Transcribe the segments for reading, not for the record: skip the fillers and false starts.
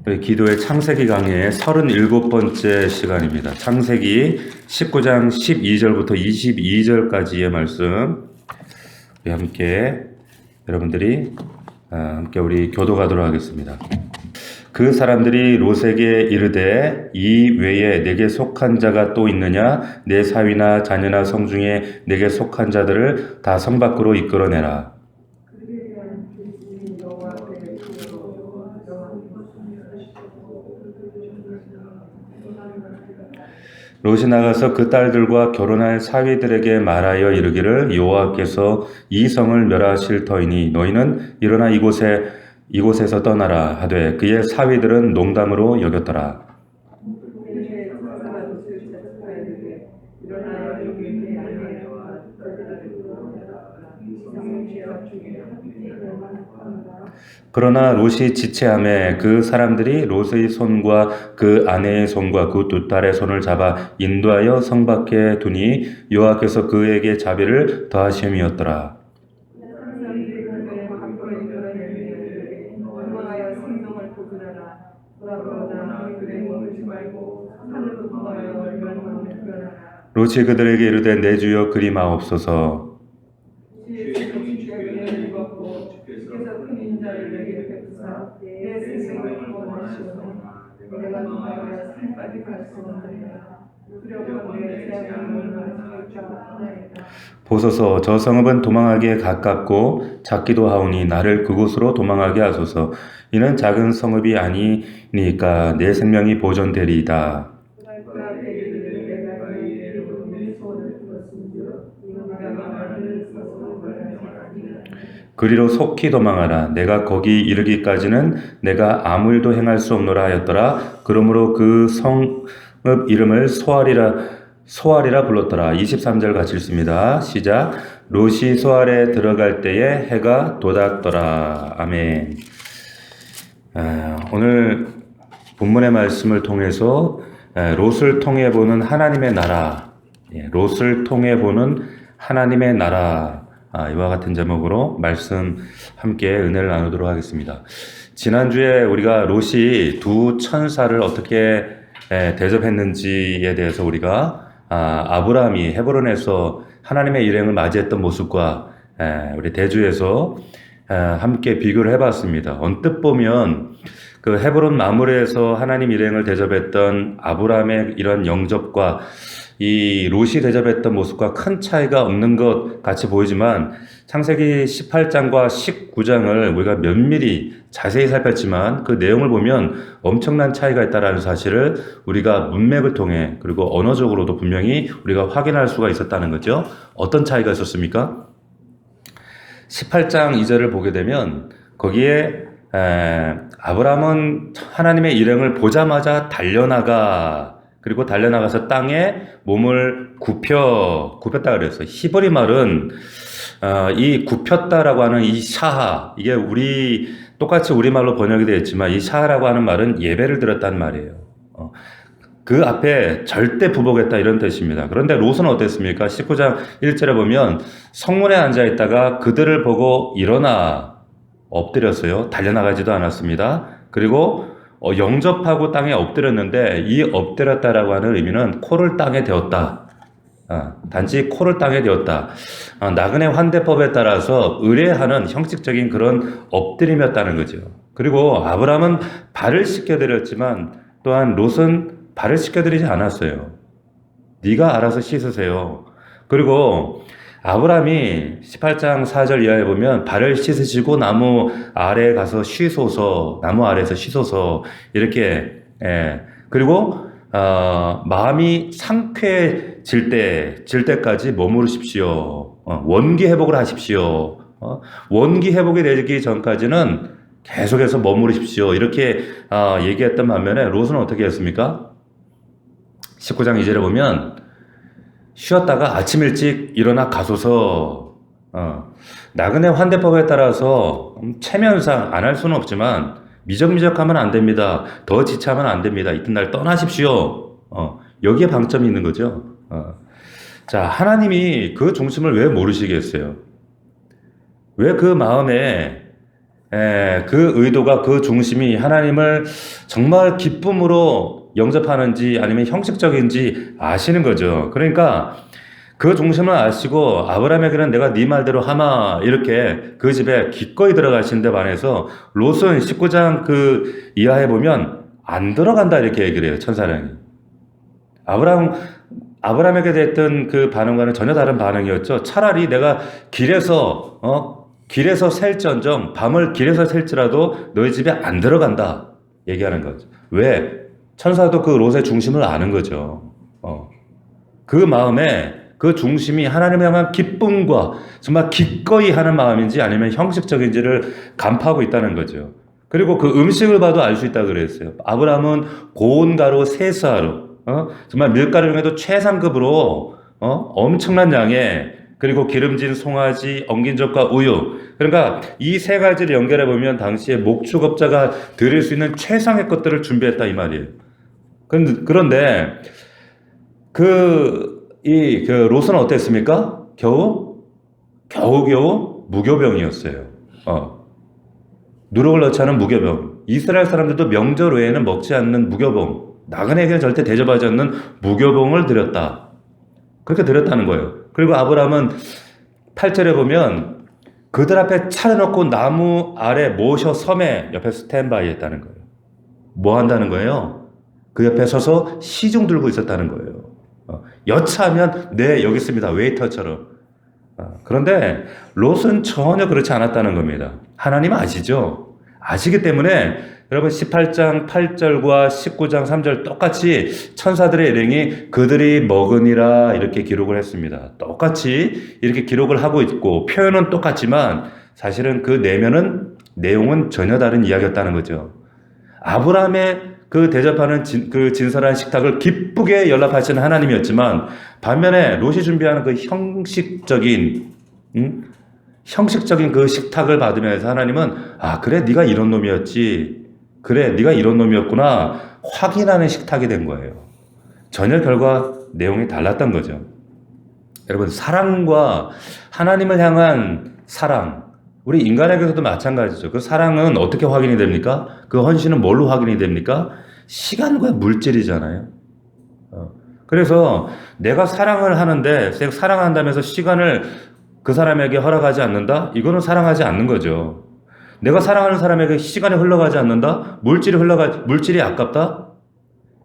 우리 기도의 창세기 강의의 37번째 시간입니다. 창세기 19장 12절부터 22절까지의 말씀 우리 함께 우리 교도가도록 하겠습니다. 그 사람들이 롯에게 이르되 이 외에 내게 속한 자가 또 있느냐? 내 사위나 자녀나 성 중에 내게 속한 자들을 다 성 밖으로 이끌어내라. 롯이 나가서 그 딸들과 결혼할 사위들에게 말하여 이르기를 여호와께서 이 성을 멸하실 터이니 너희는 일어나 이곳에서 떠나라 하되 그의 사위들은 농담으로 여겼더라. 그러나 롯이 지체하매 그 사람들이 롯의 손과 그 아내의 손과 그 두 딸의 손을 잡아 인도하여 성 밖에 두니 여호와께서 그에게 자비를 더하심이었더라. 롯이 그들에게 이르되 내 주여 그리 마옵소서. 보소서 저 성읍은 도망하기에 가깝고 작기도 하오니 나를 그곳으로 도망하게 하소서. 이는 작은 성읍이 아니니까 내 생명이 보존되리이다. 그리로 속히 도망하라. 내가 거기 이르기까지는 내가 아무 일도 행할 수 없노라 하였더라. 그러므로 그 성읍 이름을 소알이라 불렀더라. 23절 같이 읽습니다. 시작. 롯이 소알에 들어갈 때에 해가 돋았더라. 아멘. 오늘 본문의 말씀을 통해서 롯을 통해 보는 하나님의 나라, 롯을 통해 보는 하나님의 나라, 이와 같은 제목으로 말씀 함께 은혜를 나누도록 하겠습니다. 지난주에 우리가 롯이 두 천사를 어떻게 대접했는지에 대해서 우리가 아브라함이 헤브론에서 하나님의 일행을 맞이했던 모습과 우리 대주에서 함께 비교를 해봤습니다. 언뜻 보면 그 헤브론 마무리에서 하나님 일행을 대접했던 아브라함의 이런 영접과 이 롯이 대접했던 모습과 큰 차이가 없는 것 같이 보이지만 창세기 18장과 19장을 우리가 면밀히 자세히 살폈지만 그 내용을 보면 엄청난 차이가 있다는 사실을 우리가 문맥을 통해 그리고 언어적으로도 분명히 우리가 확인할 수가 있었다는 거죠. 어떤 차이가 있었습니까? 18장 2절을 보게 되면 거기에 아브라함은 하나님의 일행을 보자마자 그리고 달려나가서 땅에 몸을 굽혔다 그랬어요. 히브리 말은 이 굽혔다라고 하는 이 샤하, 이게 똑같이 우리말로 번역이 되어 있지만 이 샤하라고 하는 말은 예배를 드렸다는 말이에요. 그 앞에 절대 부복했다 이런 뜻입니다. 그런데 롯은 어땠습니까? 19장 1절에 보면 성문에 앉아있다가 그들을 보고 일어나 엎드렸어요. 달려나가지도 않았습니다. 그리고 영접하고 땅에 엎드렸는데 이 엎드렸다라고 하는 의미는 코를 땅에 대었다. 단지 코를 땅에 대었다. 나그네 환대법에 따라서 의뢰하는 형식적인 그런 엎드림이었다는 거죠. 그리고 아브라함은 발을 씻겨드렸지만 또한 롯은 발을 씻겨드리지 않았어요. 네가 알아서 씻으세요. 그리고 아브라함이 18장 4절 이하에 보면 발을 씻으시고 나무 아래에서 쉬소서 이렇게 그리고 마음이 상쾌해질 때까지 머무르십시오. 원기 회복을 하십시오. 원기 회복이 되기 전까지는 계속해서 머무르십시오. 이렇게 얘기했던 반면에 롯은 어떻게 했습니까? 19장 2절에 보면 쉬었다가 아침 일찍 일어나 가소서. 나그네 환대법에 따라서 체면상 안 할 수는 없지만 미적미적하면 안 됩니다. 더 지체하면 안 됩니다. 이튿날 떠나십시오. 여기에 방점이 있는 거죠. 자, 하나님이 그 중심을 왜 모르시겠어요? 왜 그 마음에 그 의도가 그 중심이 하나님을 정말 기쁨으로 영접하는지 아니면 형식적인지 아시는 거죠. 그러니까 그 중심을 아시고 아브라함에게는 내가 네 말대로 하마 이렇게 그 집에 기꺼이 들어가시는데 반해서 롯은 19장 그 이하에 보면 안 들어간다 이렇게 얘기를 해요. 천사령이. 아브라함 아브라함에게 됐던 그 반응과는 전혀 다른 반응이었죠. 차라리 내가 길에서 셀전정 밤을 길에서 셀지라도 너희 집에 안 들어간다 얘기하는 거죠. 왜? 천사도 그 롯의 중심을 아는 거죠. 그 마음에 그 중심이 하나님을 향한 기쁨과 정말 기꺼이 하는 마음인지 아니면 형식적인지를 간파하고 있다는 거죠. 그리고 그 음식을 봐도 알 수 있다고 그랬어요. 아브라함은 고운 가루 세스하루, 정말 밀가루 중에도 최상급으로 엄청난 양의 그리고 기름진 송아지, 엉긴 젖과 우유. 그러니까 이 세 가지를 연결해 보면 당시에 목축업자가 드릴 수 있는 최상의 것들을 준비했다 이 말이에요. 그런데 그 롯은 어땠습니까? 겨우 무교병이었어요. 누룩을 넣지 않은 무교병. 이스라엘 사람들도 명절 외에는 먹지 않는 무교병. 나그네에게는 절대 대접하지 않는 무교병을 드렸다. 그렇게 드렸다는 거예요. 그리고 아브라함은 8절에 보면 그들 앞에 차려놓고 나무 아래 모셔 섬에 옆에 스탠바이 했다는 거예요. 뭐 한다는 거예요? 그 옆에 서서 시중 들고 있었다는 거예요. 여차하면 네 여기 있습니다. 웨이터처럼. 그런데 롯은 전혀 그렇지 않았다는 겁니다. 하나님 아시죠? 아시기 때문에 여러분 18장 8절과 19장 3절 똑같이 천사들의 일행이 그들이 먹으니라 이렇게 기록을 했습니다. 똑같이 이렇게 기록을 하고 있고 표현은 똑같지만 사실은 그 내용은 전혀 다른 이야기였다는 거죠. 아브라함의 그 대접하는 그 진설한 식탁을 기쁘게 연락하시는 하나님이었지만 반면에 롯이 준비하는 그 형식적인 그 식탁을 받으면서 하나님은 그래 네가 이런 놈이었지 그래 네가 이런 놈이었구나 확인하는 식탁이 된 거예요. 전혀 결과 내용이 달랐던 거죠. 여러분 사랑과 하나님을 향한 사랑 우리 인간에게서도 마찬가지죠. 그 사랑은 어떻게 확인이 됩니까? 그 헌신은 뭘로 확인이 됩니까? 시간과 물질이잖아요. 그래서 내가 사랑을 하는데 사랑한다면서 시간을 그 사람에게 허락하지 않는다? 이거는 사랑하지 않는 거죠. 내가 사랑하는 사람에게 시간이 흘러가지 않는다? 물질이 아깝다?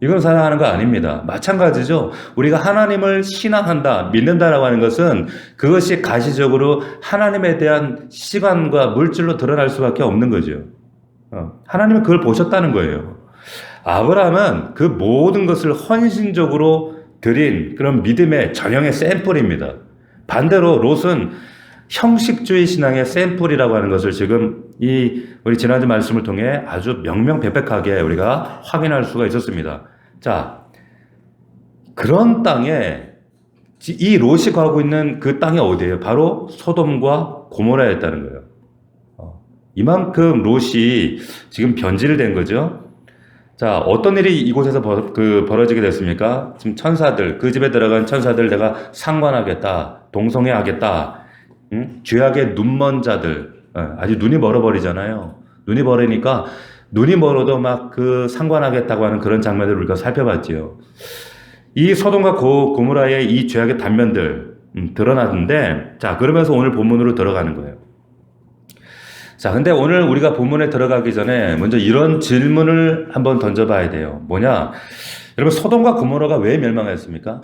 이건 사랑하는 거 아닙니다. 마찬가지죠. 우리가 하나님을 신앙한다, 믿는다라고 하는 것은 그것이 가시적으로 하나님에 대한 시간과 물질로 드러날 수밖에 없는 거죠. 하나님은 그걸 보셨다는 거예요. 아브라함은 그 모든 것을 헌신적으로 드린 그런 믿음의 전형의 샘플입니다. 반대로 롯은 형식주의 신앙의 샘플이라고 하는 것을 지금 우리 지난주 말씀을 통해 아주 명명백백하게 우리가 확인할 수가 있었습니다. 자, 그런 땅에 이 롯이 가고 있는 그 땅이 어디예요? 바로 소돔과 고모라였다는 거예요. 이만큼 롯이 지금 변질된 거죠. 자, 어떤 일이 이곳에서 벌어지게 됐습니까? 지금 천사들, 그 집에 들어간 천사들 내가 상관하겠다, 동성애하겠다, 죄악의 눈먼 자들, 아주 눈이 멀어버리잖아요. 눈이 멀으니까 눈이 멀어도 막 그 상관하겠다고 하는 그런 장면들을 우리가 살펴봤지요. 이 소돔과 고모라의 이 죄악의 단면들 드러났는데, 자 그러면서 오늘 본문으로 들어가는 거예요. 자, 근데 오늘 우리가 본문에 들어가기 전에 먼저 이런 질문을 한번 던져봐야 돼요. 뭐냐? 여러분, 소돔과 고모라가 왜 멸망했습니까?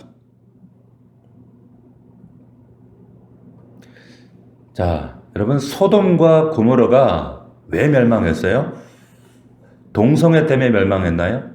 자, 여러분, 소돔과 고모라가 왜 멸망했어요? 동성애 때문에 멸망했나요?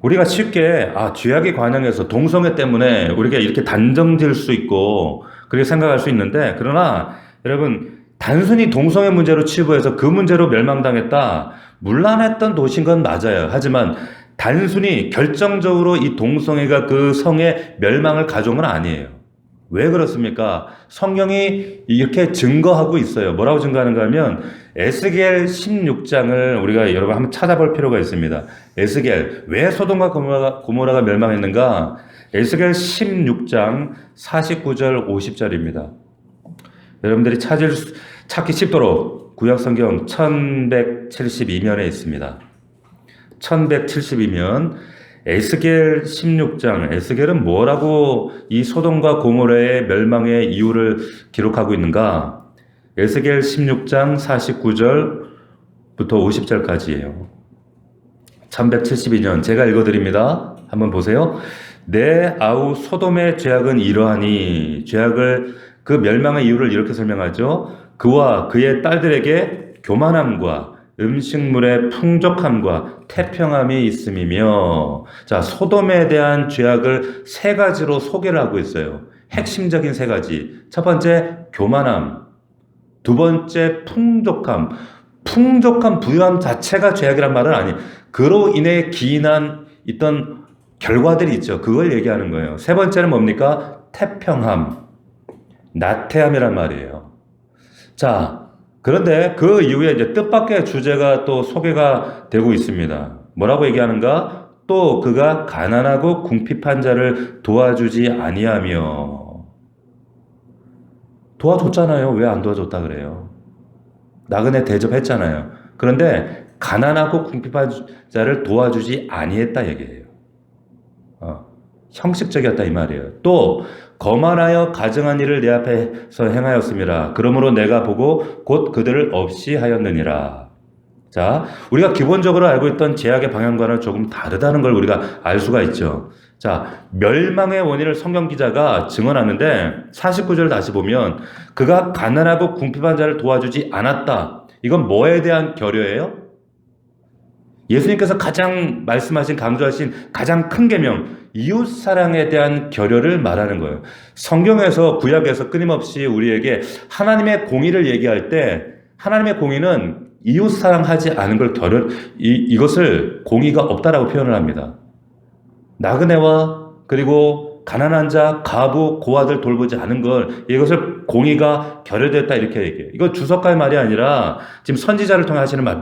우리가 쉽게 죄악의 관영에서 동성애 때문에 우리가 이렇게 단정질 수 있고 그렇게 생각할 수 있는데, 그러나 여러분 단순히 동성애 문제로 치부해서 그 문제로 멸망당했다, 문란했던 도시인 건 맞아요. 하지만 단순히 결정적으로 이 동성애가 그 성의 멸망을 가져온 건 아니에요. 왜 그렇습니까? 성경이 이렇게 증거하고 있어요. 뭐라고 증거하는가 하면 에스겔 16장을 우리가 여러분 한번 찾아볼 필요가 있습니다. 에스겔, 왜 소돔과 고모라가 멸망했는가? 에스겔 16장 49절 50절입니다. 여러분들이 찾기 쉽도록 구약성경 1172면에 있습니다. 1172면 에스겔 16장, 에스겔은 뭐라고 이 소돔과 고모라의 멸망의 이유를 기록하고 있는가? 에스겔 16장 49절부터 50절까지예요. 1172년 제가 읽어드립니다. 한번 보세요. 내 아우 소돔의 죄악은 이러하니, 죄악을 그 멸망의 이유를 이렇게 설명하죠. 그와 그의 딸들에게 교만함과 음식물의 풍족함과 태평함이 있음이며. 자, 소돔에 대한 죄악을 세 가지로 소개를 하고 있어요. 핵심적인 세 가지. 첫 번째 교만함, 두 번째 풍족함. 풍족한 부유함 자체가 죄악이란 말은 아니에요. 그로 인해 기인한 있던 결과들이 있죠. 그걸 얘기하는 거예요. 세 번째는 뭡니까? 태평함, 나태함이란 말이에요. 자, 그런데 그 이후에 이제 뜻밖의 주제가 또 소개가 되고 있습니다. 뭐라고 얘기하는가? 또 그가 가난하고 궁핍한 자를 도와주지 아니하며. 도와줬잖아요. 왜 안 도와줬다 그래요? 나그네 대접했잖아요. 그런데 가난하고 궁핍한 자를 도와주지 아니했다 얘기해요. 형식적이었다 이 말이에요. 또 거만하여 가증한 일을 내 앞에서 행하였음이라. 그러므로 내가 보고 곧 그들을 없이 하였느니라. 자, 우리가 기본적으로 알고 있던 죄악의 방향과는 조금 다르다는 걸 우리가 알 수가 있죠. 자, 멸망의 원인을 성경 기자가 증언하는데 49절 다시 보면 그가 가난하고 궁핍한 자를 도와주지 않았다. 이건 뭐에 대한 결여예요? 예수님께서 가장 말씀하신, 강조하신 가장 큰 계명, 이웃사랑에 대한 결여를 말하는 거예요. 성경에서, 구약에서 끊임없이 우리에게 하나님의 공의를 얘기할 때 하나님의 공의는 이웃사랑하지 않은 걸 이것을 공의가 없다라고 표현을 합니다. 나그네와 그리고 가난한 자, 과부, 고아들 돌보지 않은 걸, 이것을 공의가 결여됐다 이렇게 얘기해요. 이거 주석가의 말이 아니라 지금 선지자를 통해 하시는 말,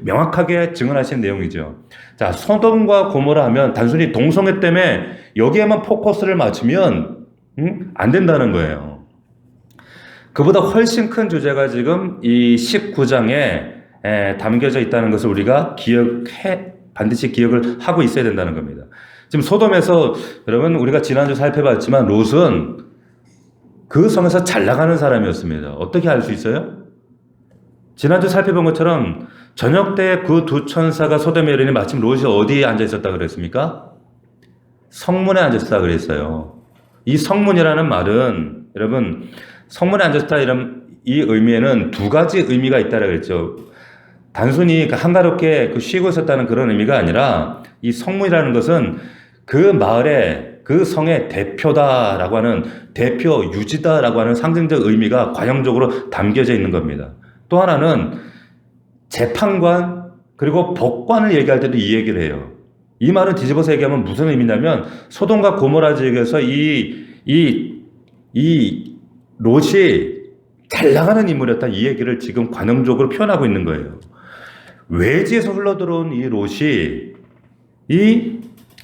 명확하게 증언하시는 내용이죠. 자, 소돔과 고모라 하면 단순히 동성애 때문에 여기에만 포커스를 맞추면 안 된다는 거예요. 그보다 훨씬 큰 주제가 지금 이 19장에 담겨져 있다는 것을 우리가 반드시 기억을 하고 있어야 된다는 겁니다. 지금 소돔에서 여러분 우리가 지난주 살펴봤지만 롯은 그 성에서 잘 나가는 사람이었습니다. 어떻게 알 수 있어요? 지난주 살펴본 것처럼 저녁 때 그 두 천사가 소돔에 이르니 마침 롯이 어디에 앉아 있었다 그랬습니까? 성문에 앉아 있었다 그랬어요. 이 성문이라는 말은 여러분 성문에 앉아 있었다 이런 이 의미에는 두 가지 의미가 있다고 그랬죠. 단순히 한가롭게 쉬고 있었다는 그런 의미가 아니라 이 성문이라는 것은 그 마을의 그 성의 대표다라고 하는, 대표 유지다라고 하는 상징적 의미가 관용적으로 담겨져 있는 겁니다. 또 하나는 재판관 그리고 법관을 얘기할 때도 이 얘기를 해요. 이 말은 뒤집어서 얘기하면 무슨 의미냐면 소돔과 고모라 지역에서 이 롯이 잘 나가는 인물이었다 이 얘기를 지금 관용적으로 표현하고 있는 거예요. 외지에서 흘러들어온 이 롯이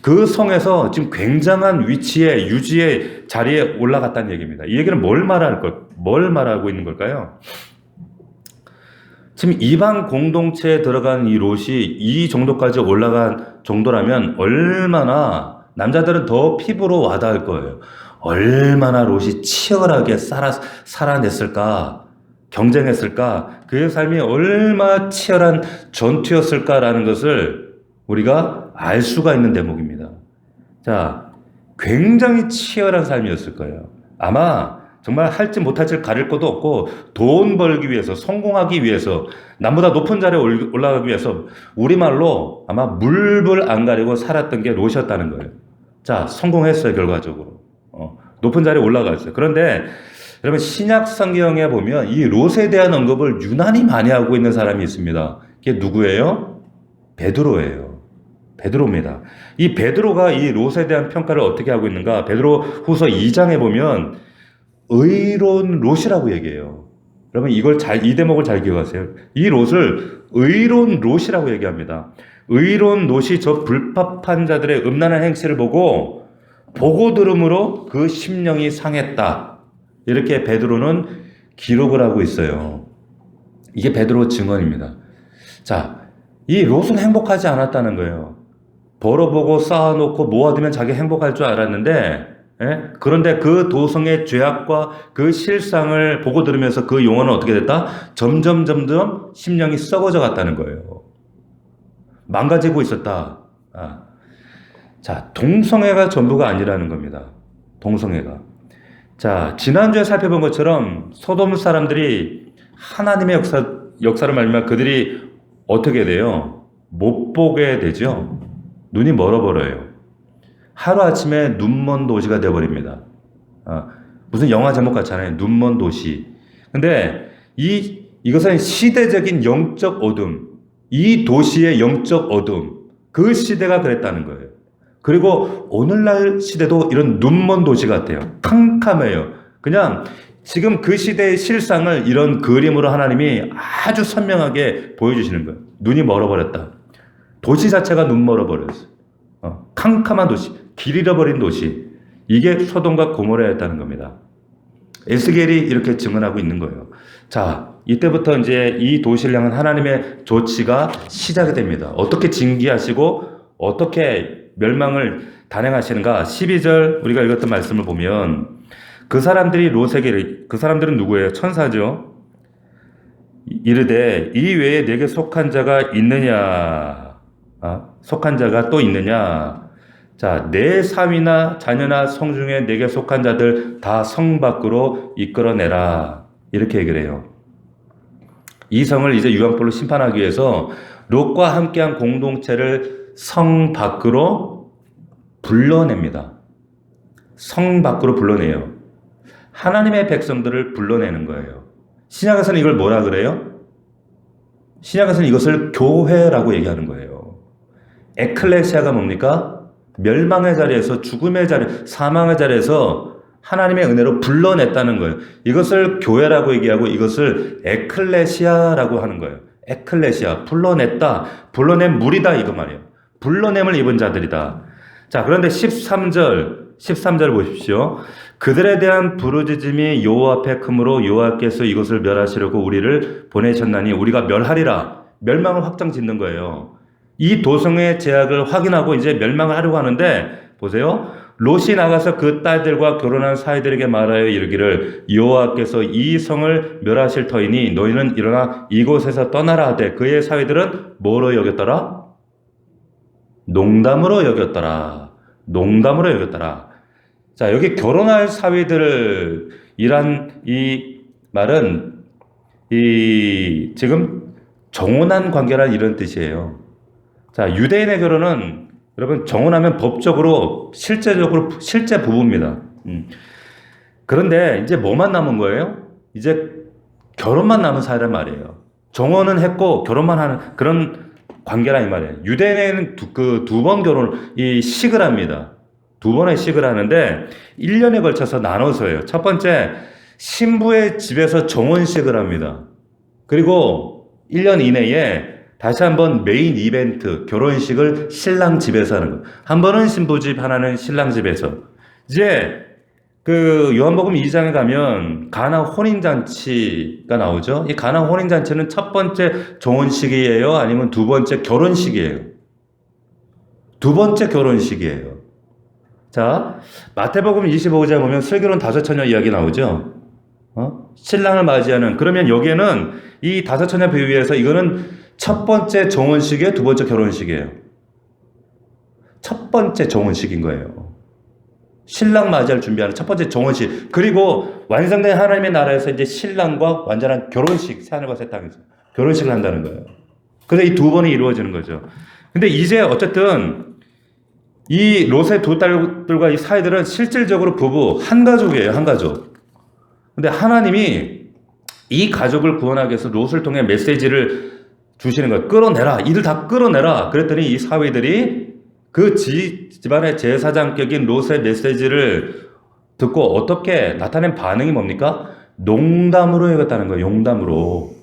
그 성에서 지금 굉장한 위치에, 유지의 자리에 올라갔다는 얘기입니다. 이 얘기는 뭘 말하고 있는 걸까요? 지금 이방 공동체에 들어간 이 롯이 이 정도까지 올라간 정도라면 얼마나 남자들은 더 피부로 와닿을 거예요. 얼마나 롯이 치열하게 살아냈을까, 경쟁했을까, 그의 삶이 얼마나 치열한 전투였을까라는 것을 우리가 알 수가 있는 대목입니다. 자, 굉장히 치열한 삶이었을 거예요. 아마 정말 할지 못할지 가릴 것도 없고 돈 벌기 위해서, 성공하기 위해서, 남보다 높은 자리에 올라가기 위해서 우리말로 아마 물불 안 가리고 살았던 게 롯이었다는 거예요. 자, 성공했어요, 결과적으로. 높은 자리에 올라갔어요. 그런데 여러분 신약 성경에 보면 이 롯에 대한 언급을 유난히 많이 하고 있는 사람이 있습니다. 그게 누구예요? 베드로예요. 베드로입니다. 이 베드로가 이 롯에 대한 평가를 어떻게 하고 있는가? 베드로 후서 2장에 보면 의로운 롯이라고 얘기해요. 여러분 이 대목을 잘 기억하세요. 이 롯을 의로운 롯이라고 얘기합니다. 의로운 롯이 저 불법한 자들의 음란한 행실을 보고 들음으로 그 심령이 상했다. 이렇게 베드로는 기록을 하고 있어요. 이게 베드로 증언입니다. 자, 이 롯은 행복하지 않았다는 거예요. 벌어보고 쌓아놓고 모아두면 자기 행복할 줄 알았는데, 예? 그런데 그 도성의 죄악과 그 실상을 보고 들으면서 그 영혼은 어떻게 됐다? 점점 심령이 썩어져 갔다는 거예요. 망가지고 있었다. 자, 동성애가 전부가 아니라는 겁니다. 동성애가. 자, 지난주에 살펴본 것처럼 소돔 사람들이 하나님의 역사를 말미암아 그들이 어떻게 돼요? 못 보게 되죠. 눈이 멀어버려요. 하루아침에 눈먼 도시가 되어버립니다. 무슨 영화 제목 같잖아요. 눈먼 도시. 근데 이것은 시대적인 영적 어둠, 이 도시의 영적 어둠, 그 시대가 그랬다는 거예요. 그리고 오늘날 시대도 이런 눈먼 도시 같아요. 캄캄해요. 그냥 지금 그 시대의 실상을 이런 그림으로 하나님이 아주 선명하게 보여주시는 거예요. 눈이 멀어버렸다. 도시 자체가 눈 멀어버렸어요. 캄캄한 도시, 길 잃어버린 도시. 이게 소돔과 고모라였다는 겁니다. 에스겔이 이렇게 증언하고 있는 거예요. 자, 이때부터 이제 이 도시를 향한 하나님의 조치가 시작이 됩니다. 어떻게 징계하시고 어떻게 멸망을 단행하시는가? 12절 우리가 읽었던 말씀을 보면 그 사람들이 롯에게, 그 사람들은 누구예요? 천사죠. 이르되 이 외에 내게 속한 자가 있느냐? 속한 자가 또 있느냐? 자, 내 사위나 자녀나 성중에 내게 속한 자들 다 성 밖으로 이끌어내라. 이렇게 얘기를 해요. 이 성을 이제 유황불로 심판하기 위해서 롯과 함께한 공동체를 성 밖으로 불러냅니다. 성 밖으로 불러내요. 하나님의 백성들을 불러내는 거예요. 신약에서는 이걸 뭐라 그래요? 신약에서는 이것을 교회라고 얘기하는 거예요. 에클레시아가 뭡니까? 멸망의 자리에서, 죽음의 자리, 사망의 자리에서 하나님의 은혜로 불러냈다는 거예요. 이것을 교회라고 얘기하고 이것을 에클레시아라고 하는 거예요. 에클레시아, 불러냈다, 불러낸 무리다 이거 말이에요. 불러냄을 입은 자들이다. 자, 그런데 13절 보십시오. 그들에 대한 부르짖음이 여호와 앞에 크므로 여호와께서 이것을 멸하시려고 우리를 보내셨나니 우리가 멸하리라. 멸망을 확정 짓는 거예요. 이 도성의 제약을 확인하고 이제 멸망을 하려고 하는데 보세요. 롯이 나가서 그 딸들과 결혼한 사이들에게 말하여 이르기를 여호와께서 이 성을 멸하실 터이니 너희는 일어나 이곳에서 떠나라 하되 그의 사위들은 뭐로 여겼더라? 농담으로 여겼더라. 농담으로 여겼더라. 자, 여기 결혼할 사위들이란 이 말은 지금 정혼한 관계란 이런 뜻이에요. 자, 유대인의 결혼은 여러분 정혼하면 법적으로 실제 부부입니다. 그런데 이제 뭐만 남은 거예요? 이제 결혼만 남은 사이란 말이에요. 정혼은 했고 결혼만 하는 그런 관계라 이 말이에요. 유대인은 두 번 식을 합니다. 두 번의 식을 하는데 1년에 걸쳐서 나눠서 해요. 첫 번째, 신부의 집에서 정혼식을 합니다. 그리고 1년 이내에 다시 한번 메인 이벤트, 결혼식을 신랑 집에서 하는 거예요. 한 번은 신부 집, 하나는 신랑 집에서. 이제 그 요한복음 2장에 가면 가나 혼인잔치가 나오죠. 이 가나 혼인잔치는 첫 번째 정혼식이에요? 아니면 두 번째 결혼식이에요? 두 번째 결혼식이에요. 자, 마태복음 25장에 보면 슬기로운 다섯 처녀 이야기 나오죠. 신랑을 맞이하는. 그러면 여기에는 이 다섯 처녀 비유에서 이거는 첫 번째 정혼식이에요? 두 번째 결혼식이에요? 첫 번째 정혼식인 거예요. 신랑 맞이할 준비하는 첫 번째 정혼식. 그리고 완성된 하나님의 나라에서 이제 신랑과 완전한 결혼식, 새하늘과 새 땅에서 결혼식을 한다는 거예요. 그래서 이 두 번이 이루어지는 거죠. 근데 이제 어쨌든 이 롯의 두 딸들과 이 사이들은 실질적으로 부부, 한 가족이에요, 한 가족. 근데 하나님이 이 가족을 구원하기 위해서 롯을 통해 메시지를 주시는 거예요. 끌어내라. 이들 다 끌어내라. 그랬더니 이 사위들이 그 집안의 제사장격인 롯의 메시지를 듣고 어떻게 나타낸 반응이 뭡니까? 농담으로 여겼다는 거예요. 농담으로.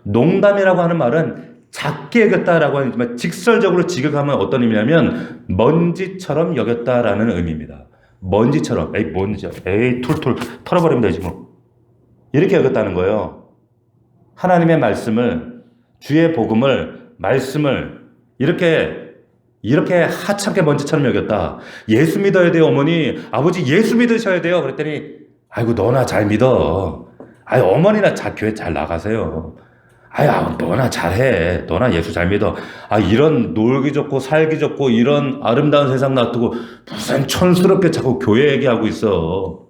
농담이라고 하는 말은 작게 여겼다라고 하지만 직설적으로 직역하면 어떤 의미냐면 먼지처럼 여겼다라는 의미입니다. 먼지처럼. 에이 먼지야. 에이 툴툴 털어버리면 되지 뭐. 이렇게 여겼다는 거예요. 하나님의 말씀을, 주의 복음을, 말씀을 이렇게 하찮게 먼지처럼 여겼다. 예수 믿어야 돼요, 어머니. 아버지 예수 믿으셔야 돼요. 그랬더니 아이고 너나 잘 믿어. 아이 어머니나 교회 잘 나가세요. 아야 너나 잘해. 너나 예수 잘 믿어. 아 이런 놀기 좋고 살기 좋고 이런 아름다운 세상 놔두고 무슨 촌스럽게 자꾸 교회 얘기하고 있어.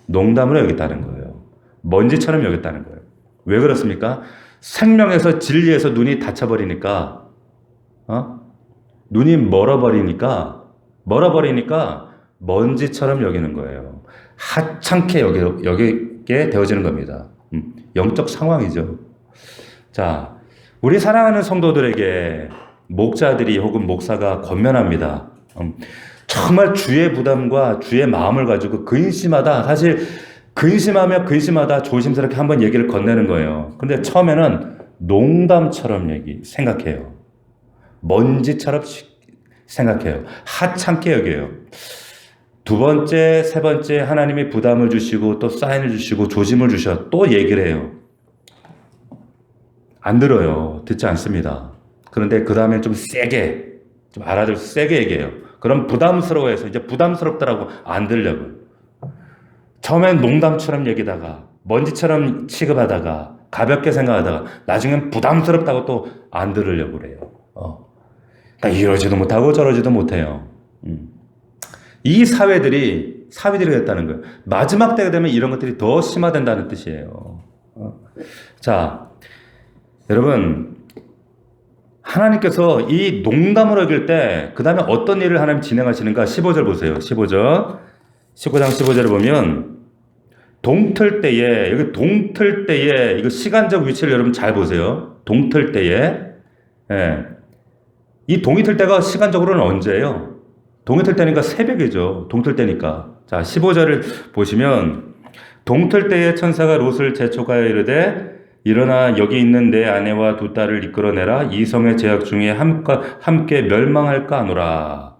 농담으로 여겼다는 거예요. 먼지처럼 여겼다는 거예요. 왜 그렇습니까? 생명에서 진리에서 눈이 닫혀버리니까 눈이 멀어버리니까 먼지처럼 여기는 거예요. 하찮게 여기게 되어지는 겁니다. 영적 상황이죠. 자, 우리 사랑하는 성도들에게 목자들이 혹은 목사가 권면합니다. 정말 주의 부담과 주의 마음을 가지고 근심하다, 사실 근심하다 조심스럽게 한번 얘기를 건네는 거예요. 근데 처음에는 농담처럼 생각해요. 먼지처럼 생각해요. 하찮게 여겨요. 두 번째, 세 번째 하나님이 부담을 주시고 또 사인을 주시고 조짐을 주셔 또 얘기를 해요. 안 들어요. 듣지 않습니다. 그런데 그 다음에 좀 세게, 좀 알아들어서 세게 얘기해요. 그럼 부담스러워해서 이제 부담스럽더라고 안 들려고. 처음엔 농담처럼 얘기다가 먼지처럼 취급하다가 가볍게 생각하다가 나중엔 부담스럽다고 또 안 들으려고 그래요. 그러니까 이러지도 못하고 저러지도 못해요. 이 사회들이 됐다는 거예요. 마지막 때가 되면 이런 것들이 더 심화된다는 뜻이에요. 자, 여러분 하나님께서 이 농담으로 여길 때 그 다음에 어떤 일을 하나님 진행하시는가 15절 보세요. 15장 15절을 보면 동틀 때에, 여기 동틀 때에, 이거 시간적 위치를 여러분 잘 보세요. 동틀 때에, 이 동이 틀 때가 시간적으로는 언제예요? 동이 틀 때니까 새벽이죠. 동틀 때니까. 자, 15절을 보시면 동틀 때에 천사가 롯을 재촉하여 이르되 일어나 여기 있는 내 아내와 두 딸을 이끌어내라. 이 성의 죄악 중에 함께 멸망할까 하노라.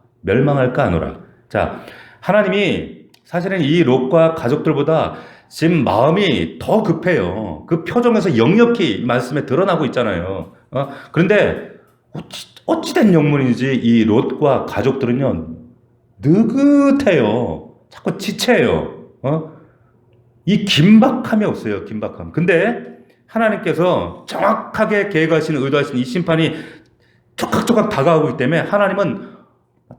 자, 하나님이 사실은 이 롯과 가족들보다 지금 마음이 더 급해요. 그 표정에서 역력히 말씀에 드러나고 있잖아요. 그런데 어찌된 영문인지 이 롯과 가족들은요 느긋해요. 자꾸 지체해요. 이 긴박함이 없어요. 긴박함. 근데 하나님께서 정확하게 계획하신 의도하신 이 심판이 촉각촉각 다가오고 있기 때문에 하나님은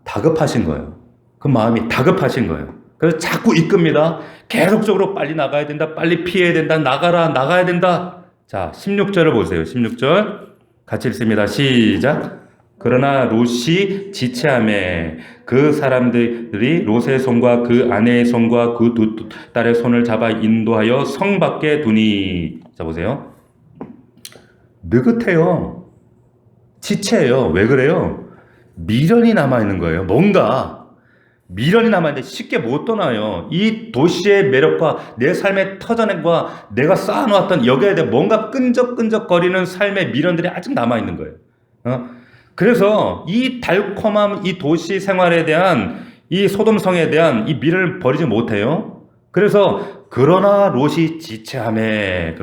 다급하신 거예요. 그 마음이 다급하신 거예요. 그래서 자꾸 이끕니다. 계속적으로 빨리 나가야 된다. 빨리 피해야 된다. 나가야 된다. 자, 16절을 보세요. 16절 같이 읽습니다. 시작. 그러나 롯이 지체하매 그 사람들이 롯의 손과 그 아내의 손과 그 두 딸의 손을 잡아 인도하여 성 밖에 두니. 자, 보세요. 느긋해요. 지체해요. 왜 그래요? 미련이 남아있는 거예요. 뭔가 미련이 남아있는데 쉽게 못 떠나요. 이 도시의 매력과 내 삶의 터전과 내가 쌓아놓았던 여기에 대해 뭔가 끈적끈적거리는 삶의 미련들이 아직 남아있는 거예요. 그래서 이 달콤함, 이 도시 생활에 대한 이 소돔성에 대한 이 미련을 버리지 못해요. 그래서 그러나 롯이 지체하매,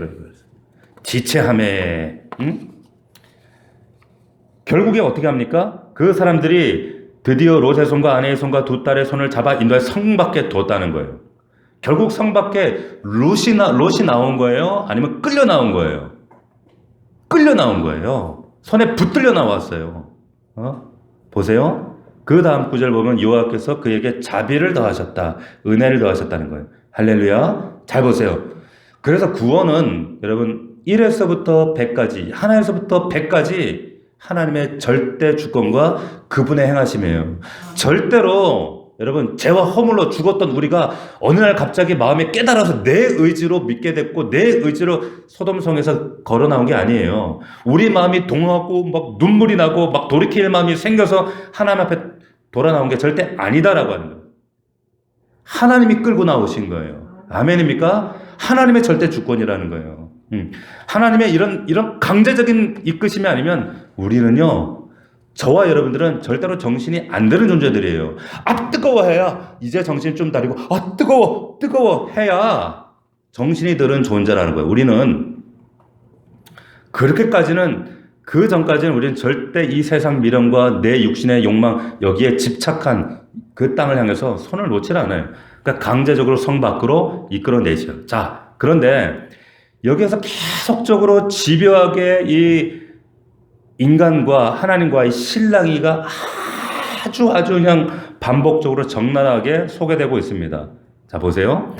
결국에 어떻게 합니까? 그 사람들이 드디어 롯의 손과 아내의 손과 두 딸의 손을 잡아 인도해 성 밖에 뒀다는 거예요. 결국 성 밖에 롯이 나온 거예요? 아니면 끌려 나온 거예요? 끌려 나온 거예요. 손에 붙들려 나왔어요. 보세요. 그 다음 구절 보면 여호와께서 그에게 자비를 더하셨다. 은혜를 더하셨다는 거예요. 할렐루야. 잘 보세요. 그래서 구원은 여러분 1에서부터 100까지, 하나에서부터 100까지 하나님의 절대 주권과 그분의 행하심이에요. 절대로 여러분 죄와 허물로 죽었던 우리가 어느 날 갑자기 마음에 깨달아서 내 의지로 믿게 됐고 내 의지로 소돔성에서 걸어 나온 게 아니에요. 우리 마음이 동하고 막 눈물이 나고 막 돌이킬 마음이 생겨서 하나님 앞에 돌아 나온 게 절대 아니다라고 하는 거예요. 하나님이 끌고 나오신 거예요. 아멘입니까? 하나님의 절대 주권이라는 거예요. 하나님의 이런 강제적인 이끄심이 아니면 우리는요, 저와 여러분들은 절대로 정신이 안 드는 존재들이에요. 아, 뜨거워 해야 이제 정신이 좀 다르고, 아, 뜨거워 해야 정신이 드는 존재라는 거예요. 우리는 그렇게까지는 그 전까지는 우리는 절대 이 세상 미련과 내 육신의 욕망 여기에 집착한 그 땅을 향해서 손을 놓질 않아요. 그러니까 강제적으로 성 밖으로 이끌어내죠. 자, 그런데 여기에서 계속적으로 집요하게 이 인간과 하나님과의 실랑이가 아주 그냥 반복적으로 적나라하게 소개되고 있습니다. 자, 보세요.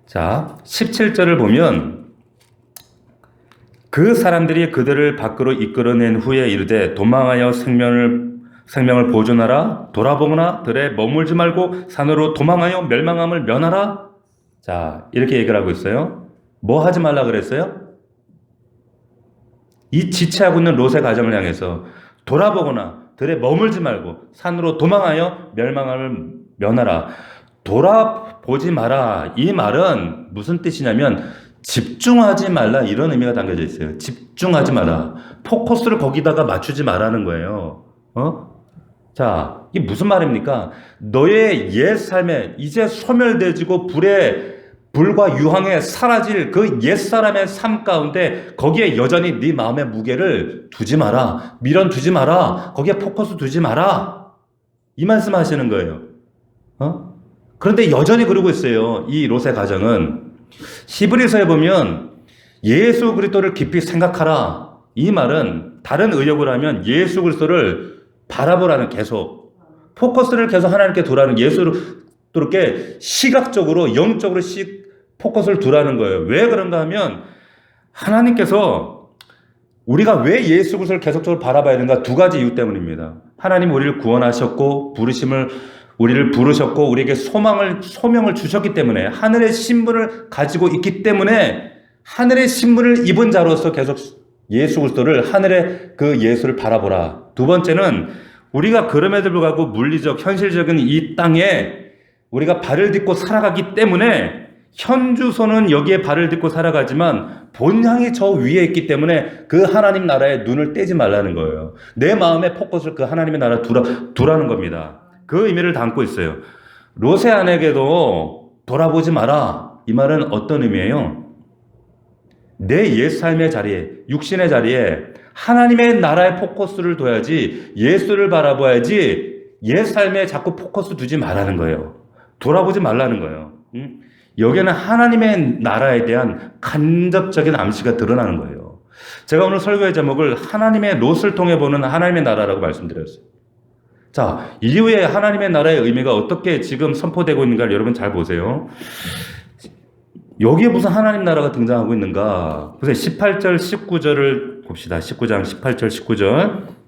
자, 17절을 보면 그 사람들이 그들을 밖으로 이끌어낸 후에 이르되 도망하여 생명을 보존하라. 돌아보거나 들에 머물지 말고 산으로 도망하여 멸망함을 면하라. 자, 이렇게 얘기를 하고 있어요. 뭐 하지 말라 그랬어요? 이 지체하고 있는 롯의 가정을 향해서 돌아보거나 들에 머물지 말고 산으로 도망하여 멸망함을 면하라. 돌아보지 마라. 이 말은 무슨 뜻이냐면 집중하지 말라 이런 의미가 담겨져 있어요. 집중하지 마라. 포커스를 거기다가 맞추지 말라는 거예요. 자, 이게 무슨 말입니까? 너의 옛 삶에 이제 소멸되지고 불과 유황에 사라질 그 옛사람의 삶 가운데 거기에 여전히 네 마음의 무게를 두지 마라. 미련 두지 마라. 거기에 포커스 두지 마라. 이 말씀 하시는 거예요. 그런데 여전히 그러고 있어요. 이 롯의 가정은. 히브리서에 보면 예수 그리스도를 깊이 생각하라. 이 말은 다른 의역을 하면 예수 그리스도를 바라보라는 계속 포커스를 계속 하나님께 두라는 예수께 시각적으로 영적으로 포커스를 두라는 거예요. 왜 그런가 하면 하나님께서 우리가 왜 예수 그리스도를 계속적으로 바라봐야 되는가 두 가지 이유 때문입니다. 하나님 우리를 구원하셨고 우리를 부르셨고 우리에게 소명을 주셨기 때문에 하늘의 신분을 가지고 있기 때문에 하늘의 신분을 입은 자로서 계속 예수 그리스도를 하늘의 그 예수를 바라보라. 두 번째는 우리가 그럼에도 불구하고 물리적 현실적인 이 땅에 우리가 발을 딛고 살아가기 때문에 현주소는 여기에 발을 딛고 살아가지만 본향이 저 위에 있기 때문에 그 하나님 나라에 눈을 떼지 말라는 거예요. 내 마음의 포커스를 그 하나님의 나라에 두라는 겁니다. 그 의미를 담고 있어요. 롯의 아내에게도 돌아보지 마라. 이 말은 어떤 의미예요? 내 옛삶의 자리에, 육신의 자리에 하나님의 나라에 포커스를 둬야지 예수를 바라봐야지 옛삶에 자꾸 포커스 두지 말라는 거예요. 돌아보지 말라는 거예요. 여기에는 하나님의 나라에 대한 간접적인 암시가 드러나는 거예요. 제가 오늘 설교의 제목을 하나님의 롯을 통해 보는 하나님의 나라라고 말씀드렸어요. 자, 이후에 하나님의 나라의 의미가 어떻게 지금 선포되고 있는가를 여러분 잘 보세요. 여기에 무슨 하나님 나라가 등장하고 있는가? 보세요. 18절, 19절을 봅시다. 19장 18절, 19절.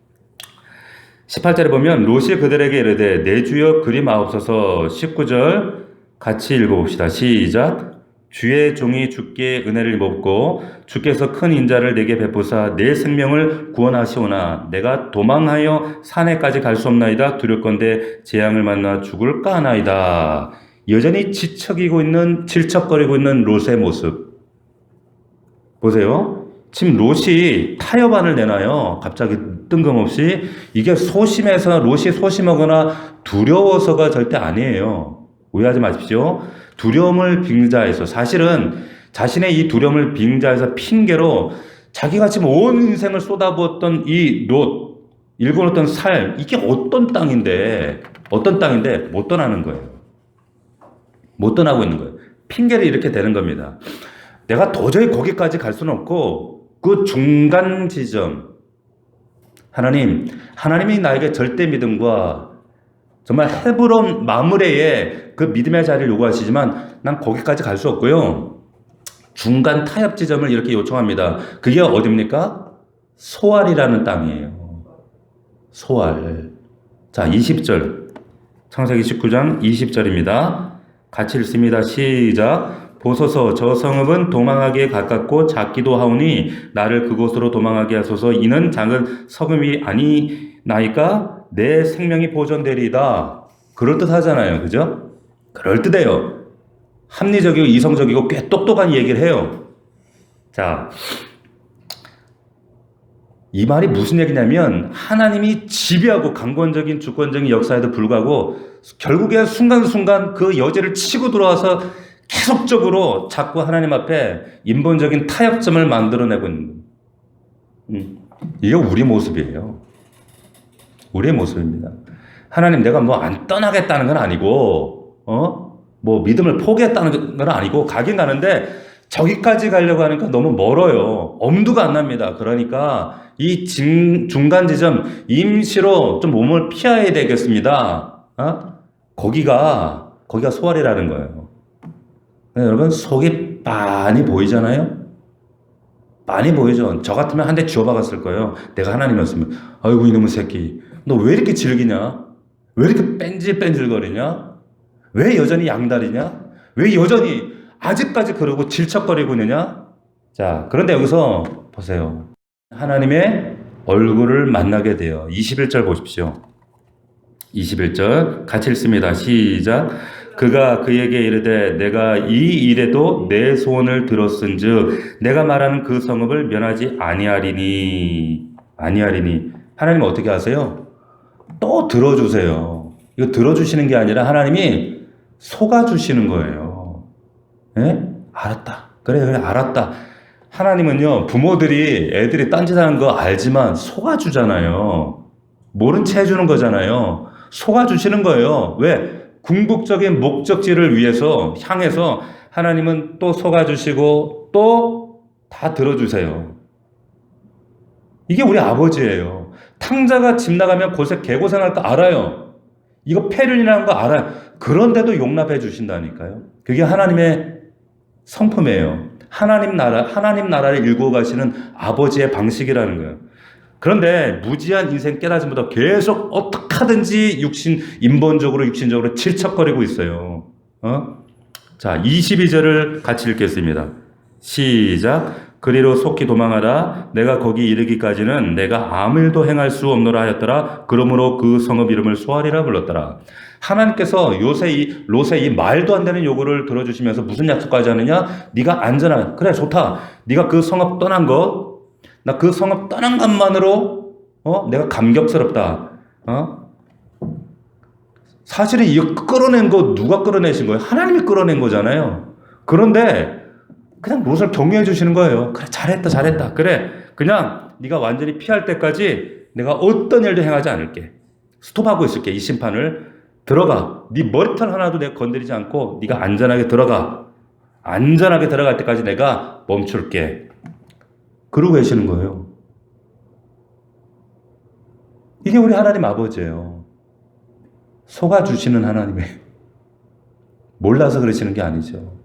18절에 보면 롯이 그들에게 이르되 내 주여 그리마옵소서. 19절 같이 읽어봅시다. 시작. 주의 종이 주께 은혜를 입었고 주께서 큰 인자를 내게 베푸사 내 생명을 구원하시오나 내가 도망하여 산에까지 갈 수 없나이다. 두렵건대 재앙을 만나 죽을까 하나이다. 여전히 질척거리고 있는 롯의 모습 보세요. 지금 롯이 타협안을 내놔요. 갑자기 뜬금없이. 이게 롯이 소심하거나 두려워서가 절대 아니에요. 오해하지 마십시오. 두려움을 빙자해서 사실은 자신의 이 두려움을 빙자해서 핑계로 자기가 지금 온 인생을 쏟아부었던 이 롯, 일궈놓던 삶, 이게 어떤 땅인데 못 떠나는 거예요. 못 떠나고 있는 거예요. 핑계를 이렇게 대는 겁니다. 내가 도저히 거기까지 갈 수는 없고 그 중간 지점 하나님이 나에게 절대 믿음과 정말 헤브론 마므레의 그 믿음의 자리를 요구하시지만 난 거기까지 갈 수 없고요. 중간 타협 지점을 이렇게 요청합니다. 그게 어디입니까? 소알이라는 땅이에요. 소알. 자, 20절. 창세기 19장 20절입니다. 같이 읽습니다. 시작. 보소서 저 성읍은 도망하기에 가깝고 작기도 하오니 나를 그곳으로 도망하게 하소서. 이는 작은 성읍이 아니나이까 내 생명이 보존되리이다. 그럴듯하잖아요. 그죠? 그럴듯해요. 합리적이고 이성적이고 꽤 똑똑한 얘기를 해요. 자, 이 말이 무슨 얘기냐면 하나님이 지배하고 강권적인 주권적인 역사에도 불구하고 결국에 순간순간 그 여지를 치고 들어와서 계속적으로 자꾸 하나님 앞에 인본적인 타협점을 만들어내고 있는 겁니다. 이게 우리 모습이에요. 우리의 모습입니다. 하나님 내가 뭐 안 떠나겠다는 건 아니고, 뭐 믿음을 포기했다는 건 아니고, 가긴 가는데, 저기까지 가려고 하니까 너무 멀어요. 엄두가 안 납니다. 그러니까, 이 중간 지점, 임시로 좀 몸을 피해야 되겠습니다. 거기가 소활이라는 거예요. 네, 여러분, 속이 많이 보이잖아요? 많이 보이죠? 저 같으면 한 대 쥐어박았을 거예요. 내가 하나님이었으면. 아이고, 이놈의 새끼. 너 왜 이렇게 즐기냐? 왜 이렇게 뺀질뺀질거리냐? 왜 여전히 양다리냐? 왜 여전히 아직까지 그러고 질척거리고 있느냐? 자, 그런데 여기서 보세요. 하나님의 얼굴을 만나게 돼요. 21절 보십시오. 21절 같이 읽습니다. 시작. 그가 그에게 이르되 내가 이 일에도 내 소원을 들었은즉 내가 말하는 그 성읍을 면하지 아니하리니. 하나님 어떻게 하세요? 또 들어주세요. 이거 들어주시는 게 아니라 하나님이 속아주시는 거예요. 예? 알았다. 그래, 알았다. 하나님은요, 부모들이 애들이 딴짓하는 거 알지만 속아주잖아요. 모른 채 해주는 거잖아요. 속아주시는 거예요. 왜? 궁극적인 목적지를 위해서 향해서 하나님은 또 속아주시고 또 다 들어주세요. 이게 우리 아버지예요. 탕자가 집 나가면 곳에 개고생할 거 알아요. 이거 폐륜이라는 거 알아요. 그런데도 용납해 주신다니까요. 그게 하나님의 성품이에요. 하나님 나라를 일구어 가시는 아버지의 방식이라는 거예요. 그런데 무지한 인생 깨닫음보다 계속 어떻게 하든지 인본적으로, 육신적으로 질척거리고 있어요. 자, 22절을 같이 읽겠습니다. 시작. 그리로 속히 도망하라. 내가 거기 이르기까지는 내가 아무 일도 행할 수 없노라 하였더라. 그러므로 그 성읍 이름을 소알이라 불렀더라. 하나님께서 롯의 이 말도 안 되는 요구를 들어주시면서 무슨 약속까지 하느냐? 네가 안전한, 그래 좋다. 네가 그 성읍 떠난 것, 나 그 성읍 떠난 것만으로 내가 감격스럽다. 사실은 이거 끌어낸 거 누가 끌어내신 거예요? 하나님이 끌어낸 거잖아요. 그런데 그냥 롯을 격려해 주시는 거예요. 그래 잘했다. 그래 그냥 네가 완전히 피할 때까지 내가 어떤 일도 행하지 않을게. 스톱하고 있을게. 이 심판을 들어가. 네 머리털 하나도 내가 건드리지 않고 네가 안전하게 들어가. 안전하게 들어갈 때까지 내가 멈출게. 그러고 계시는 거예요. 이게 우리 하나님 아버지예요. 속아주시는 하나님이에요. 몰라서 그러시는 게 아니죠.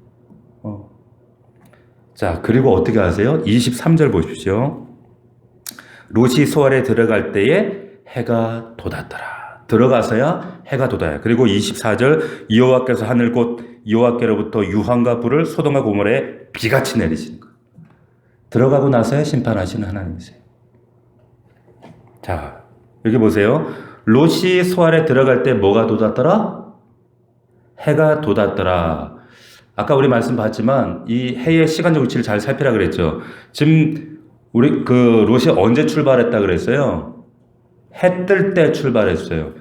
자, 그리고 어떻게 하세요? 23절 보십시오. 롯이 소알에 들어갈 때에 해가 돋았더라. 들어가서야 해가 돋아요. 그리고 24절 여호와께서 하늘 곧 여호와께로부터 유황과 불을 소돔과 고모라에 비같이 내리시는 거예요. 들어가고 나서야 심판하시는 하나님이세요. 자, 여기 보세요. 롯이 소알에 들어갈 때 뭐가 돋았더라? 해가 돋았더라. 아까 우리 말씀 봤지만 이 해의 시간적 위치를 잘 살피라 그랬죠. 지금 우리 롯이 언제 출발했다 그랬어요? 해 뜰 때 출발했어요.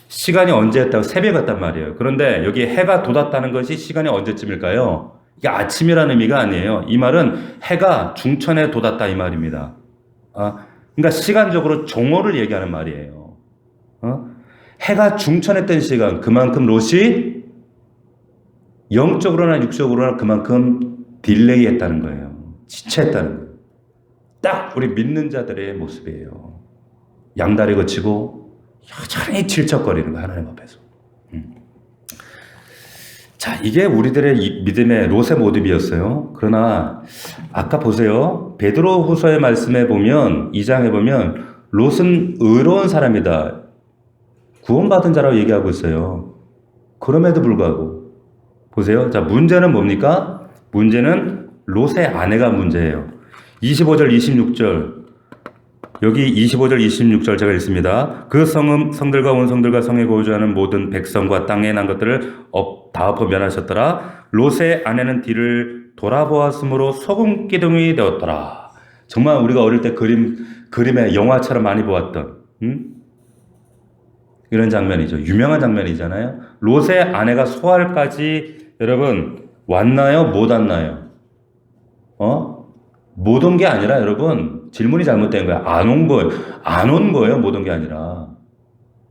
시간이 언제였다고? 새벽이었단 말이에요. 그런데 여기 해가 돋았다는 것이 시간이 언제쯤일까요? 이게 아침이라는 의미가 아니에요. 이 말은 해가 중천에 돋았다 이 말입니다. 그러니까 시간적으로 종호를 얘기하는 말이에요. 해가 중천에 뜬 시간, 그만큼 롯이 영적으로나 육적으로나 그만큼 딜레이 했다는 거예요. 지체했다는 거예요. 딱 우리 믿는 자들의 모습이에요. 양다리 거치고 여전히 질척거리는 거예요. 하나님 앞에서. 자, 이게 우리들의 믿음의 롯의 모습이었어요. 그러나 아까 보세요. 베드로 후서의 말씀에 보면 2장에 보면 롯은 의로운 사람이다. 구원받은 자라고 얘기하고 있어요. 그럼에도 불구하고 보세요. 자, 문제는 뭡니까? 문제는 롯의 아내가 문제예요. 25절, 26절. 여기 25절, 26절 제가 읽습니다. 그 성들과 원성들과 성에 거주하는 모든 백성과 땅에 난 것들을 다 엎어 멸하셨더라. 롯의 아내는 뒤를 돌아보았으므로 소금 기둥이 되었더라. 정말 우리가 어릴 때 그림의 영화처럼 많이 보았던 이런 장면이죠. 유명한 장면이잖아요. 롯의 아내가 소알까지 여러분 왔나요? 못 왔나요? 못 온 게 아니라 여러분 질문이 잘못된 거야. 안 온 거예요. 안 온 거예요. 못 온 게 아니라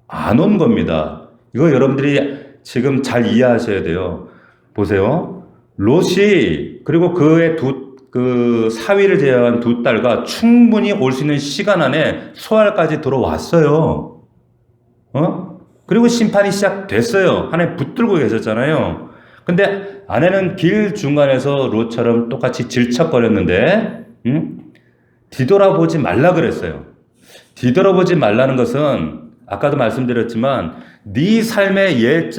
안 온 겁니다. 이거 여러분들이 지금 잘 이해하셔야 돼요. 보세요. 롯이 그리고 그의 그 사위를 제외한 두 딸과 충분히 올 수 있는 시간 안에 소알까지 들어왔어요. 그리고 심판이 시작됐어요. 하나님 붙들고 계셨잖아요. 근데 아내는 길 중간에서 롯처럼 똑같이 질척거렸는데, 뒤돌아보지 말라 그랬어요. 뒤돌아보지 말라는 것은 아까도 말씀드렸지만 네 삶의 옛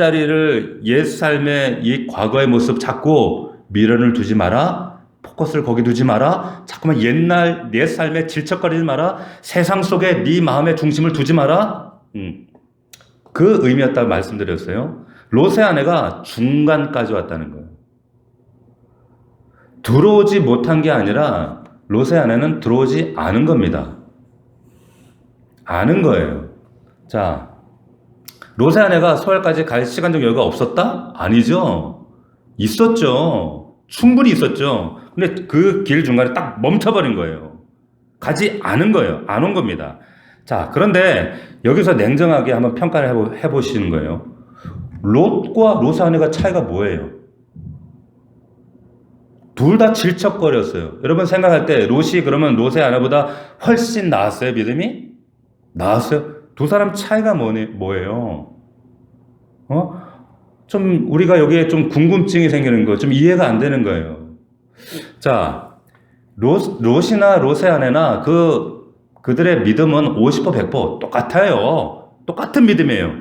삶의 이 과거의 모습 자꾸 미련을 두지 마라. 포커스를 거기 두지 마라. 자꾸만 옛 삶에 질척거리지 마라. 세상 속에 네 마음의 중심을 두지 마라. 그 의미였다고 말씀드렸어요. 롯의 아내가 중간까지 왔다는 거예요. 들어오지 못한 게 아니라 롯의 아내는 들어오지 않은 겁니다. 아는 거예요. 자, 롯의 아내가 소알까지 갈 시간적 여유가 없었다? 아니죠. 있었죠. 충분히 있었죠. 근데 그 길 중간에 딱 멈춰버린 거예요. 가지 않은 거예요. 안 온 겁니다. 자, 그런데 여기서 냉정하게 한번 평가를 해보시는 거예요. 롯과 롯의 아내가 차이가 뭐예요? 둘 다 질척거렸어요. 여러분 생각할 때 롯이 그러면 롯의 아내보다 훨씬 나았어요? 믿음이? 나았어요? 두 사람 차이가 뭐예요? 좀 우리가 여기에 좀 궁금증이 생기는 거, 좀 이해가 안 되는 거예요. 자, 롯이나 롯의 아내나 그들의 믿음은 50% 100% 똑같아요. 똑같은 믿음이에요.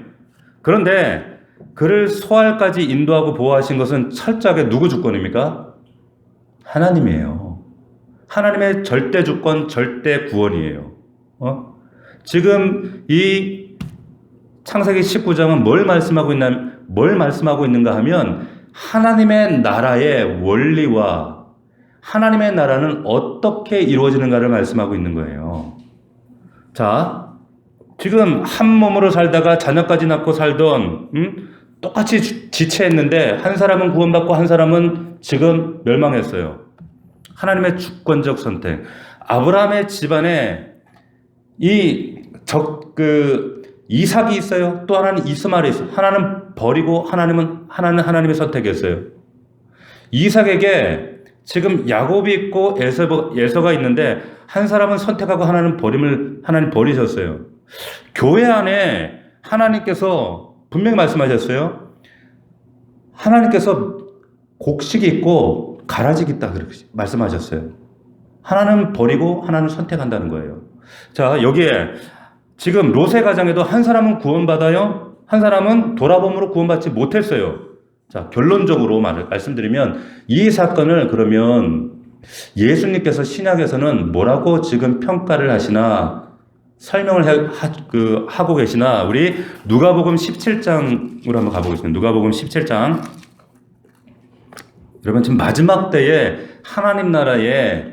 그런데 그를 소알까지 인도하고 보호하신 것은 철저하게 누구 주권입니까? 하나님이에요. 하나님의 절대 주권, 절대 구원이에요. 지금 이 창세기 19장은 뭘 말씀하고 있는가 하면 하나님의 나라의 원리와 하나님의 나라는 어떻게 이루어지는가를 말씀하고 있는 거예요. 자, 지금 한 몸으로 살다가 자녀까지 낳고 살던 똑같이 지체했는데 한 사람은 구원받고 한 사람은 지금 멸망했어요. 하나님의 주권적 선택. 아브라함의 집안에 이삭이 있어요. 또 하나는 이스마엘이 있어요. 하나는 버리고 하나는 하나님의 선택이었어요. 이삭에게 지금 야곱이 있고 에서가 있는데 한 사람은 선택하고 하나님 버리셨어요. 교회 안에 하나님께서 분명히 말씀하셨어요. 하나님께서 곡식이 있고 가라지가 있다 그렇게 말씀하셨어요. 하나는 버리고 하나는 선택한다는 거예요. 자, 여기에 지금 롯의 가정에도 한 사람은 구원받아요. 한 사람은 돌아봄으로 구원받지 못했어요. 자, 결론적으로 말씀드리면 이 사건을 그러면 예수님께서 신약에서는 뭐라고 지금 평가를 하시나 설명을 하고 계시나 우리 누가복음 17장으로 한번 가보겠습니다. 누가복음 17장. 여러분 지금 마지막 때에 하나님 나라에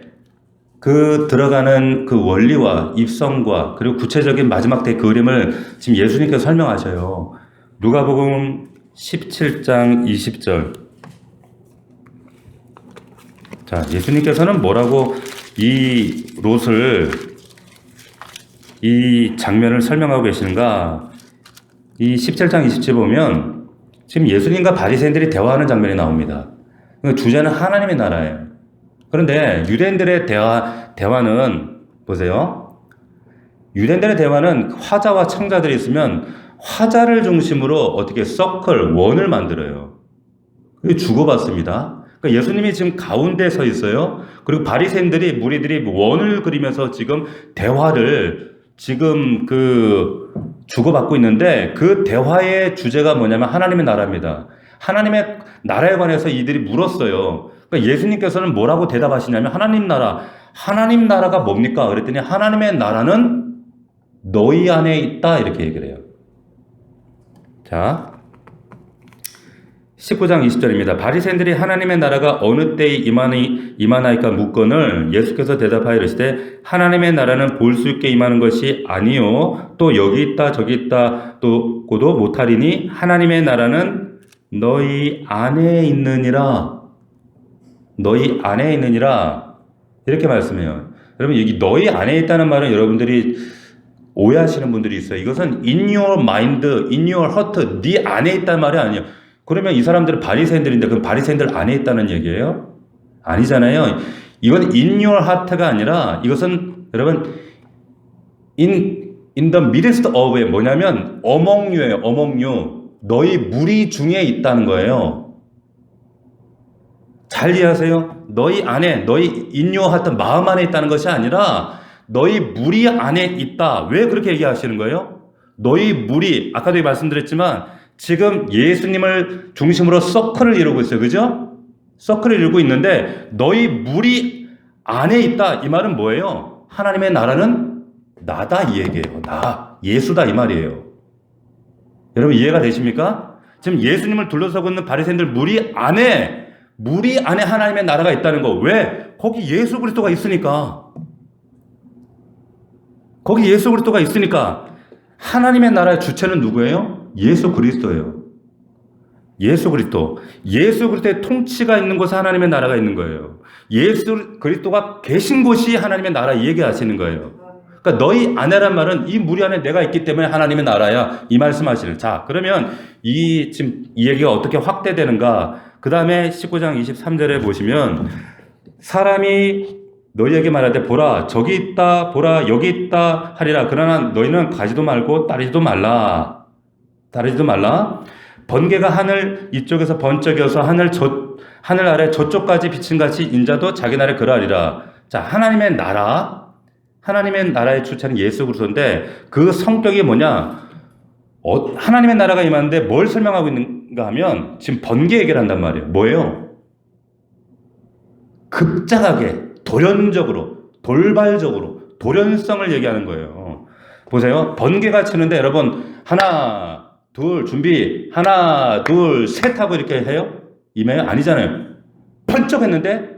들어가는 그 원리와 입성과 그리고 구체적인 마지막 때 그 그림을 지금 예수님께서 설명하셔요. 누가복음 17장 20절. 자, 예수님께서는 뭐라고 이 장면을 설명하고 계시는가? 이 17장 20절 보면 지금 예수님과 바리새인들이 대화하는 장면이 나옵니다. 주제는 하나님의 나라예요. 그런데 유대인들의 대화는 보세요. 유대인들의 대화는 화자와 청자들이 있으면 화자를 중심으로 어떻게 원을 만들어요. 주고받습니다. 그러니까 예수님이 지금 가운데 서 있어요. 그리고 바리새인들이 무리들이 원을 그리면서 지금 대화를 지금 주고받고 있는데 그 대화의 주제가 뭐냐면 하나님의 나라입니다. 하나님의 나라에 관해서 이들이 물었어요. 그러니까 예수님께서는 뭐라고 대답하시냐면 하나님 나라가 뭡니까? 그랬더니 하나님의 나라는 너희 안에 있다 이렇게 얘기를 해요. 자, 19장 20절입니다. 바리새인들이 하나님의 나라가 어느 때에 임하나이까 묻거늘 예수께서 대답하여 이르시되 하나님의 나라는 볼 수 있게 임하는 것이 아니요 또 여기 있다 저기 있다 고도 못하리니 하나님의 나라는 너희 안에 있느니라. 너희 안에 있느니라. 이렇게 말씀해요. 여러분, 여기 너희 안에 있다는 말은 여러분들이 오해하시는 분들이 있어요. 이것은 in your mind, in your heart, 네 안에 있다는 말이 아니에요. 그러면 이 사람들은 바리새인들인데 그럼 바리새인들 안에 있다는 얘기예요? 아니잖아요. 이건 in your heart가 아니라 이것은 여러분 in the midst of에 뭐냐면 among you예요. among you. 너희 무리 중에 있다는 거예요. 잘 이해하세요? 너희 안에, 너희 in your heart, 마음 안에 있다는 것이 아니라 너희 무리 안에 있다. 왜 그렇게 얘기하시는 거예요? 너희 무리, 아까도 말씀드렸지만 지금 예수님을 중심으로 서클을 이루고 있어요. 그죠? 서클을 이루고 있는데 너희 무리 안에 있다. 이 말은 뭐예요? 하나님의 나라는 나다 이 얘기예요. 나, 예수다 이 말이에요. 여러분 이해가 되십니까? 지금 예수님을 둘러싸고 있는 바리새인들 무리 안에 하나님의 나라가 있다는 거. 왜? 거기 예수 그리스도가 있으니까. 거기 예수 그리스도가 있으니까. 하나님의 나라의 주체는 누구예요? 예수 그리스도예요. 예수 그리스도. 예수 그리스도의 통치가 있는 곳에 하나님의 나라가 있는 거예요. 예수 그리스도가 계신 곳이 하나님의 나라 얘기하시는 거예요. 그러니까 너희 안에란 말은 이 무리 안에 내가 있기 때문에 하나님의 나라야. 이 말씀하시는. 자, 그러면 지금 이 얘기가 어떻게 확대되는가? 그 다음에 19장 23절에 보시면 사람이 너희에게 말하되 보라 저기 있다 보라 여기 있다 하리라. 그러나 너희는 가지도 말고 따르지도 말라. 번개가 하늘 이쪽에서 번쩍여서 하늘 아래 저쪽까지 비친 같이 인자도 자기 나라에 그러하리라. 자, 하나님의 나라의 주체는 예수 그리스도인데 그 성격이 뭐냐? 하나님의 나라가 임하는데 뭘 설명하고 있는가 하면 지금 번개 얘기를 한단 말이에요. 뭐예요? 급작하게, 돌연적으로, 돌발적으로, 돌연성을 얘기하는 거예요. 보세요. 번개가 치는데 여러분 하나, 둘, 준비, 하나, 둘, 셋 하고 이렇게 해요? 임해요? 아니잖아요. 번쩍 했는데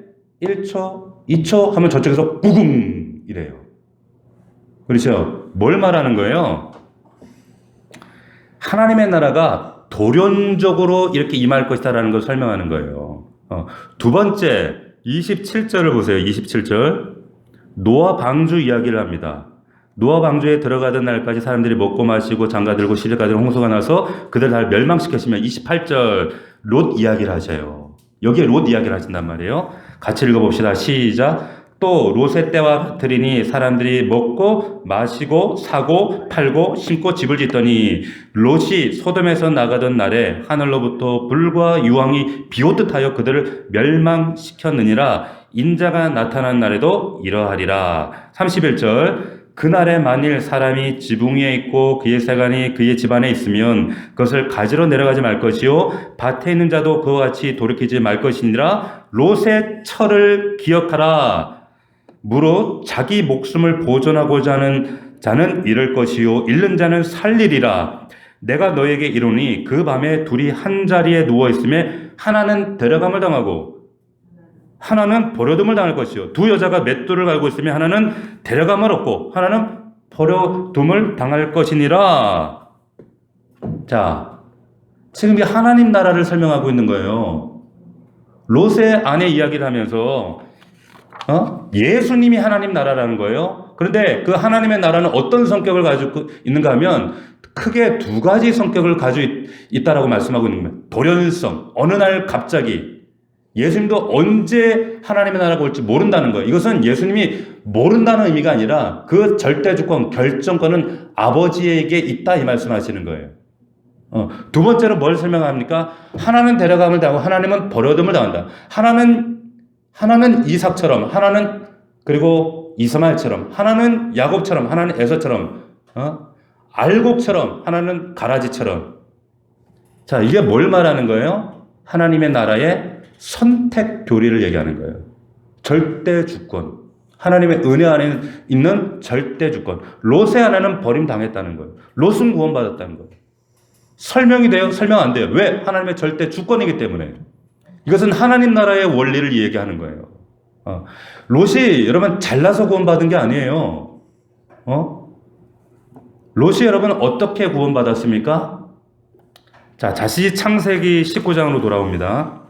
1초, 2초 하면 저쪽에서 부궁 이래요. 그렇죠? 뭘 말하는 거예요? 하나님의 나라가 돌연적으로 이렇게 임할 것이다라는 걸 설명하는 거예요. 두 번째 27절을 보세요. 27절 노아 방주 이야기를 합니다. 노아 방주에 들어가던 날까지 사람들이 먹고 마시고 장가들고 시집가들고 홍수가 나서 그들 다 멸망시켰으면 28절 롯 이야기를 하셔요. 여기에 롯 이야기를 하신단 말이에요. 같이 읽어봅시다. 시작. 또 롯의 때와 같으리니 사람들이 먹고 마시고 사고 팔고 심고 집을 짓더니 롯이 소돔에서 나가던 날에 하늘로부터 불과 유황이 비오듯 하여 그들을 멸망시켰느니라. 인자가 나타난 날에도 이러하리라. 31절 그날에 만일 사람이 지붕 위에 있고 그의 세간이 그의 집안에 있으면 그것을 가지러 내려가지 말 것이요 밭에 있는 자도 그와 같이 돌이키지 말 것이니라. 롯의 철을 기억하라. 무릇 자기 목숨을 보존하고자 하는 자는 잃을 것이요 잃는 자는 살리리라. 내가 너에게 이르니 그 밤에 둘이 한 자리에 누워 있음에 하나는 데려감을 당하고 하나는 버려둠을 당할 것이요 두 여자가 맷돌을 갈고 있으면 하나는 데려감을 얻고 하나는 버려둠을 당할 것이니라. 자, 지금 이 하나님 나라를 설명하고 있는 거예요. 롯의 아내 이야기를 하면서 예수님이 하나님 나라라는 거예요. 그런데 그 하나님의 나라는 어떤 성격을 가지고 있는가 하면 크게 두 가지 성격을 가지고 있다라고 말씀하고 있는 거예요. 돌연성, 어느 날 갑자기 예수님도 언제 하나님의 나라가 올지 모른다는 거예요. 이것은 예수님이 모른다는 의미가 아니라 그 절대주권, 결정권은 아버지에게 있다 이 말씀하시는 거예요. 두 번째로 뭘 설명합니까? 하나는 데려감을 당하고 하나님은 버려둠을 당한다. 하나는 이삭처럼, 하나는 그리고 이스마엘처럼, 하나는 야곱처럼, 하나는 에서처럼, 알곡처럼, 하나는 가라지처럼. 자, 이게 뭘 말하는 거예요? 하나님의 나라의 선택 교리를 얘기하는 거예요. 절대 주권. 하나님의 은혜 안에 있는 절대 주권. 롯의 아내는 버림당했다는 거예요. 롯은 구원받았다는 거예요. 설명이 돼요? 설명 안 돼요. 왜? 하나님의 절대 주권이기 때문에. 이것은 하나님 나라의 원리를 얘기하는 거예요. 롯이 여러분 잘나서 구원받은 게 아니에요. 롯이 여러분 어떻게 구원받았습니까? 자, 다시 창세기 19장으로 돌아옵니다.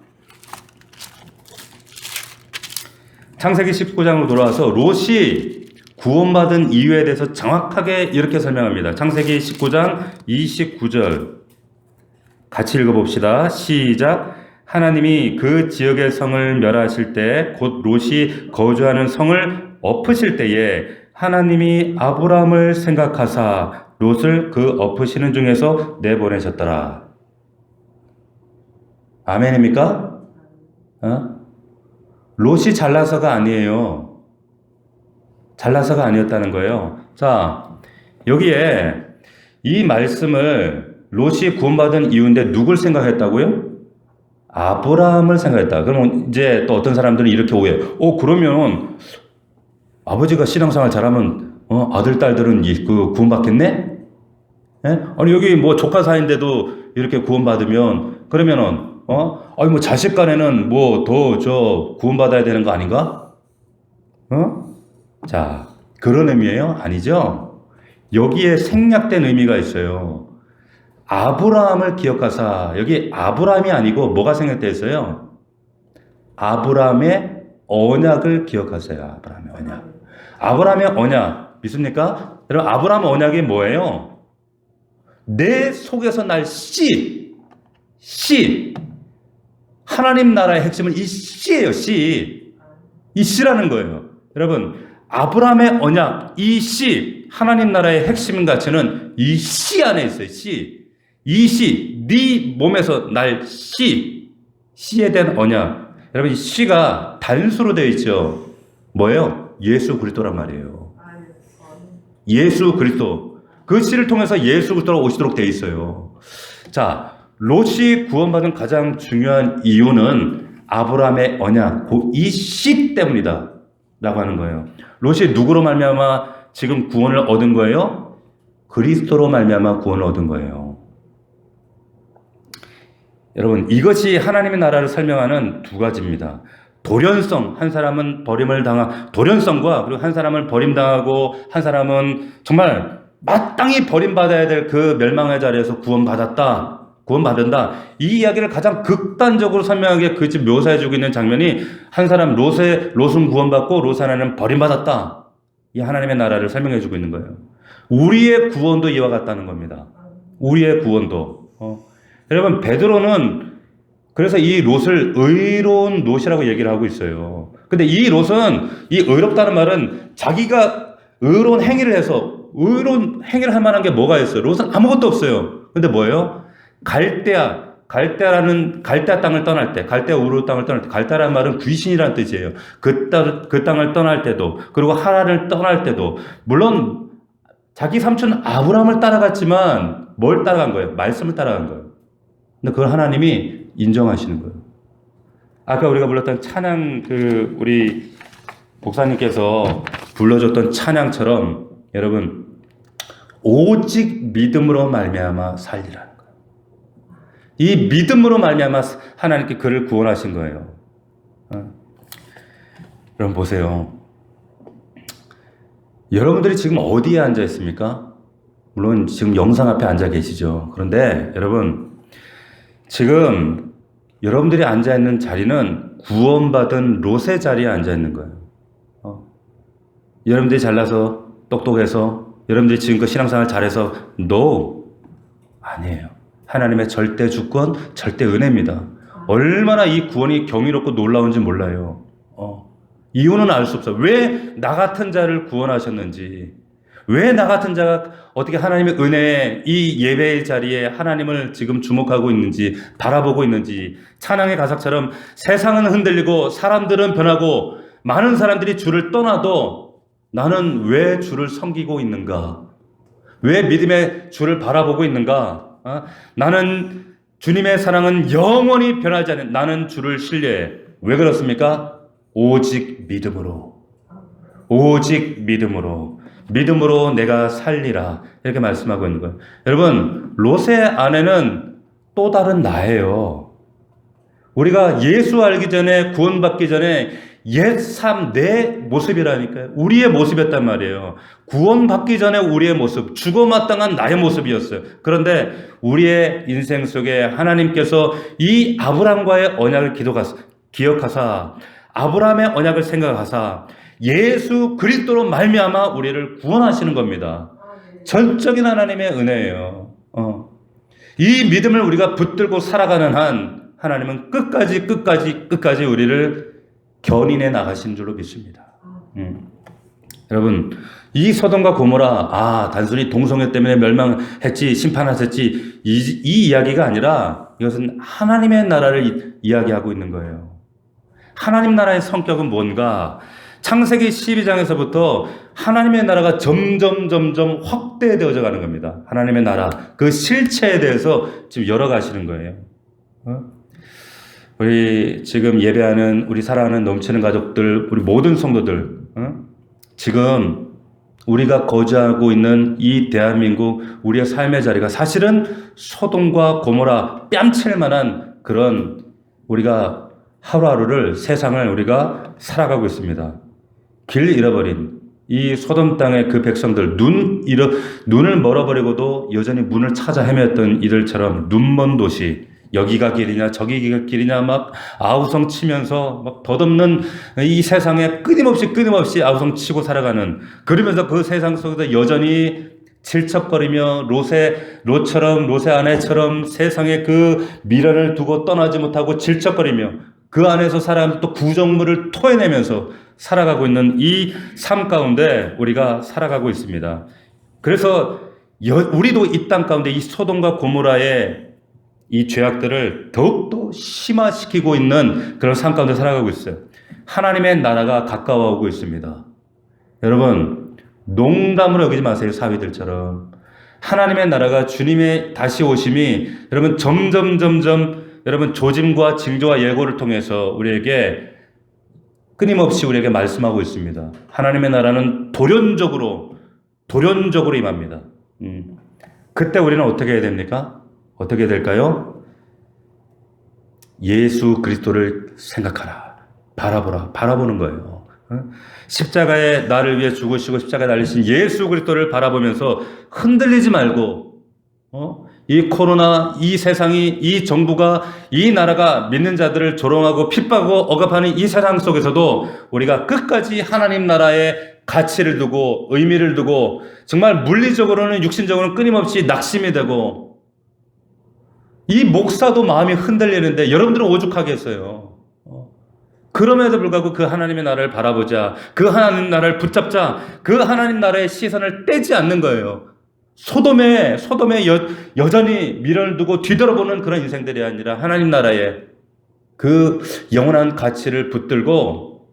창세기 19장으로 돌아와서 롯이 구원받은 이유에 대해서 정확하게 이렇게 설명합니다. 창세기 19장 29절 같이 읽어봅시다. 시작. 하나님이 그 지역의 성을 멸하실 때 곧 롯이 거주하는 성을 엎으실 때에 하나님이 아브라함을 생각하사 롯을 그 엎으시는 중에서 내보내셨더라. 아멘입니까? 롯이 잘나서가 아니에요. 잘나서가 아니었다는 거예요. 자, 여기에 이 말씀을 롯이 구원받은 이유인데 누굴 생각했다고요? 아브라함을 생각했다. 그러면 이제 또 어떤 사람들은 이렇게 오해해요. 그러면 아버지가 신앙생활 잘하면 아들, 딸들은 그 구원받겠네? 예? 아니, 여기 뭐 조카 사이인데도 이렇게 구원받으면, 그러면은, 아니, 뭐 자식 간에는 뭐 더 구원받아야 되는 거 아닌가? 자, 그런 의미예요? 아니죠? 여기에 생략된 의미가 있어요. 아브라함을 기억하사, 여기 아브라함이 아니고 뭐가 생략되어 있어요? 아브라함의 언약을 기억하세요. 아브라함의 언약. 아브라함의 언약 믿습니까? 여러분, 아브라함의 언약이 뭐예요? 내 속에서 날 씨 하나님 나라의 핵심은 이 씨예요. 이 씨라는 거예요. 여러분, 아브라함의 언약, 이 씨, 하나님 나라의 핵심 가치는 이 씨 안에 있어요. 이 씨, 네 몸에서 날 씨에 대한 언약. 여러분, 이 씨가 단수로 되어 있죠. 뭐예요? 예수 그리스도란 말이에요. 예수 그리스도. 그 씨를 통해서 예수 그리스도로 오시도록 되어 있어요. 자, 롯이 구원받은 가장 중요한 이유는 아브라함의 언약, 이 씨 때문이다 라고 하는 거예요. 롯이 누구로 말미암아 지금 구원을 얻은 거예요? 그리스도로 말미암아 구원을 얻은 거예요. 여러분, 이것이 하나님의 나라를 설명하는 두 가지입니다. 돌연성, 한 사람은 돌연성과 그리고 한 사람을 버림당하고 한 사람은 정말 마땅히 버림받아야 될 그 멸망의 자리에서 구원받는다. 이 이야기를 가장 극단적으로 선명하게 그 집 묘사해주고 있는 장면이 한 사람 롯은 구원받고 롯 하나는 버림받았다. 이 하나님의 나라를 설명해주고 있는 거예요. 우리의 구원도 이와 같다는 겁니다. 우리의 구원도. 여러분, 베드로는 그래서 이 롯을 의로운 롯이라고 얘기를 하고 있어요. 근데 이 롯은, 이 의롭다는 말은 자기가 의로운 행위를 해서 의로운 행위를 할 만한 게 뭐가 있어요? 롯은 아무것도 없어요. 근데 뭐예요? 갈대아 땅을 떠날 때, 갈대아 우르 땅을 떠날 때, 갈대아라는 말은 귀신이라는 뜻이에요. 그 땅을 떠날 때도, 그리고 하란을 떠날 때도, 물론 자기 삼촌 아브라함을 따라갔지만 뭘 따라간 거예요? 말씀을 따라간 거예요. 근데 그걸 하나님이 인정하시는 거예요. 아까 우리가 불렀던 찬양, 우리 목사님께서 불러줬던 찬양처럼 여러분, 오직 믿음으로 말미암아 살리라는 거예요. 이 믿음으로 말미암아 하나님께 그를 구원하신 거예요. 여러분 보세요. 여러분들이 지금 어디에 앉아 있습니까? 물론 지금 영상 앞에 앉아 계시죠. 그런데 여러분, 지금 여러분들이 앉아 있는 자리는 구원받은 롯의 자리에 앉아 있는 거예요. 여러분들이 잘나서 똑똑해서 여러분들이 지금껏 신앙생활 잘해서 아니에요. 하나님의 절대 주권, 절대 은혜입니다. 얼마나 이 구원이 경이롭고 놀라운지 몰라요. 이유는 알 수 없어요. 왜 나 같은 자를 구원하셨는지, 왜 나 같은 자가 어떻게 하나님의 은혜에 이 예배의 자리에 하나님을 지금 주목하고 있는지, 바라보고 있는지, 찬양의 가사처럼 세상은 흔들리고 사람들은 변하고 많은 사람들이 주를 떠나도 나는 왜 주를 섬기고 있는가? 왜 믿음의 주를 바라보고 있는가? 나는 주님의 사랑은 영원히 변하지 않는, 나는 주를 신뢰해. 왜 그렇습니까? 오직 믿음으로. 믿음으로 내가 살리라. 이렇게 말씀하고 있는 거예요. 여러분, 롯의 아내는 또 다른 나예요. 우리가 예수 알기 전에, 구원받기 전에 옛 삶, 내 모습이라니까요. 우리의 모습이었단 말이에요. 구원받기 전에 우리의 모습, 죽어마땅한 나의 모습이었어요. 그런데 우리의 인생 속에 하나님께서 이 아브람과의 언약을 기억하사 아브라함의 언약을 생각하사 예수 그리스도로 말미암아 우리를 구원하시는 겁니다. 전적인 하나님의 은혜예요. 이 믿음을 우리가 붙들고 살아가는 한 하나님은 끝까지 우리를 견인해 나가신 줄로 믿습니다. 여러분, 이 소돔과 고모라, 단순히 동성애 때문에 멸망했지, 심판하셨지, 이 이야기가 아니라 이것은 하나님의 나라를 이야기하고 있는 거예요. 하나님 나라의 성격은 뭔가? 창세기 12장에서부터 하나님의 나라가 점점 확대되어져 가는 겁니다. 하나님의 나라, 그 실체에 대해서 지금 열어가시는 거예요. 우리 지금 예배하는 우리 사랑하는 넘치는 가족들, 우리 모든 성도들, 지금 우리가 거주하고 있는 이 대한민국, 우리의 삶의 자리가 사실은 소돔과 고모라 뺨칠 만한 그런 우리가 하루하루를, 세상을 우리가 살아가고 있습니다. 길 잃어버린 이 소돔 땅의 그 백성들, 눈을 멀어버리고도 여전히 문을 찾아 헤맸던 이들처럼 눈먼 도시, 여기가 길이냐 저기가 길이냐 막 아우성 치면서 막 덧없는 이 세상에 끊임없이 아우성 치고 살아가는, 그러면서 그 세상 속에서 여전히 질척거리며 롯처럼, 롯의 아내처럼 세상에 그 미련을 두고 떠나지 못하고 질척거리며 그 안에서 살아가면서 또 구정물을 토해내면서 살아가고 있는 이 삶 가운데 우리가 살아가고 있습니다. 그래서 우리도 이 땅 가운데 이 소돔과 고모라의 이 죄악들을 더욱더 심화시키고 있는 그런 삶 가운데 살아가고 있어요. 하나님의 나라가 가까워오고 있습니다. 여러분, 농담으로 여기지 마세요. 사위들처럼. 하나님의 나라가, 주님의 다시 오심이 여러분 점점 여러분 조짐과 징조와 예고를 통해서 우리에게 끊임없이 우리에게 말씀하고 있습니다. 하나님의 나라는 돌연적으로 임합니다. 그때 우리는 어떻게 해야 됩니까? 어떻게 될까요? 예수 그리스도를 생각하라. 바라보는 거예요. 십자가에 나를 위해 죽으시고 십자가에 달리신 예수 그리스도를 바라보면서 흔들리지 말고, 이 코로나, 이 세상이, 이 정부가, 이 나라가 믿는 자들을 조롱하고 핍박하고 억압하는 이 세상 속에서도 우리가 끝까지 하나님 나라의 가치를 두고 의미를 두고, 정말 물리적으로는 육신적으로는 끊임없이 낙심이 되고, 이 목사도 마음이 흔들리는데 여러분들은 오죽하겠어요. 그럼에도 불구하고 그 하나님의 나라를 바라보자, 그 하나님 나라를 붙잡자, 그 하나님 나라의 시선을 떼지 않는 거예요. 소돔에 여전히 미련을 두고 뒤돌아보는 그런 인생들이 아니라 하나님 나라의 그 영원한 가치를 붙들고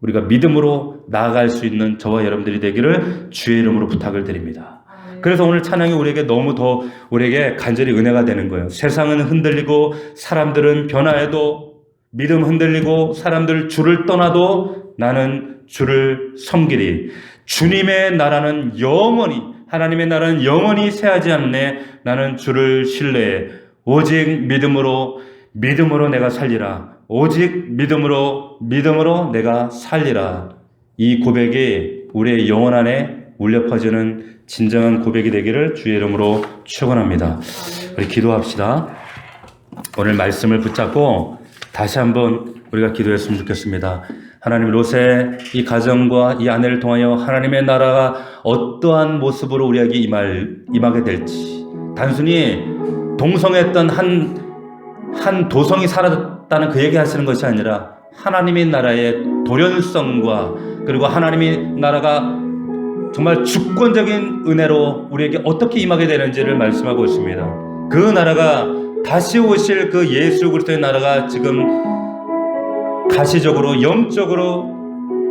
우리가 믿음으로 나아갈 수 있는 저와 여러분들이 되기를 주의 이름으로 부탁을 드립니다. 그래서 오늘 찬양이 우리에게 너무 더 우리에게 간절히 은혜가 되는 거예요. 세상은 흔들리고 사람들은 변화해도, 믿음 흔들리고 사람들 주를 떠나도 나는 주를 섬기리. 주님의 나라는 영원히, 하나님의 나라는 영원히 쇠하지 않네. 나는 주를 신뢰해. 오직 믿음으로 내가 살리라. 오직 믿음으로 내가 살리라. 이 고백이 우리의 영혼 안에 울려 퍼지는 진정한 고백이 되기를 주의 이름으로 축원합니다. 우리 기도합시다. 오늘 말씀을 붙잡고 다시 한번 우리가 기도했으면 좋겠습니다. 하나님, 롯의 이 가정과 이 아내를 통하여 하나님의 나라가 어떠한 모습으로 우리에게 임하게 될지, 단순히 동성했던 한 도성이 살았다는 그 얘기 하시는 것이 아니라 하나님의 나라의 돌연성과, 그리고 하나님의 나라가 정말 주권적인 은혜로 우리에게 어떻게 임하게 되는지를 말씀하고 있습니다. 그 나라가, 다시 오실 그 예수 그리스도의 나라가 지금 가시적으로, 영적으로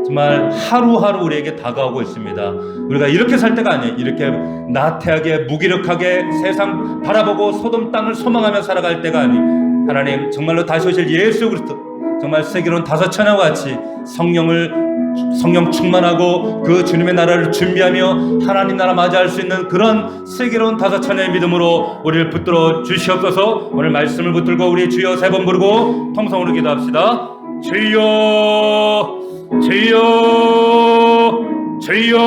정말 하루하루 우리에게 다가오고 있습니다. 우리가 이렇게 살 때가 아니에요. 이렇게 나태하게 무기력하게 세상 바라보고 소돔 땅을 소망하며 살아갈 때가 아니에요. 하나님, 정말로 다시 오실 예수 그리스도, 정말 슬기로운 다섯 처녀와 같이 성령 충만하고 그 주님의 나라를 준비하며 하나님 나라 맞이할 수 있는 그런 슬기로운 다섯 처녀의 믿음으로 우리를 붙들어 주시옵소서. 오늘 말씀을 붙들고 우리 주여 세 번 부르고 통성으로 기도합시다. 주여, 주여, 주여.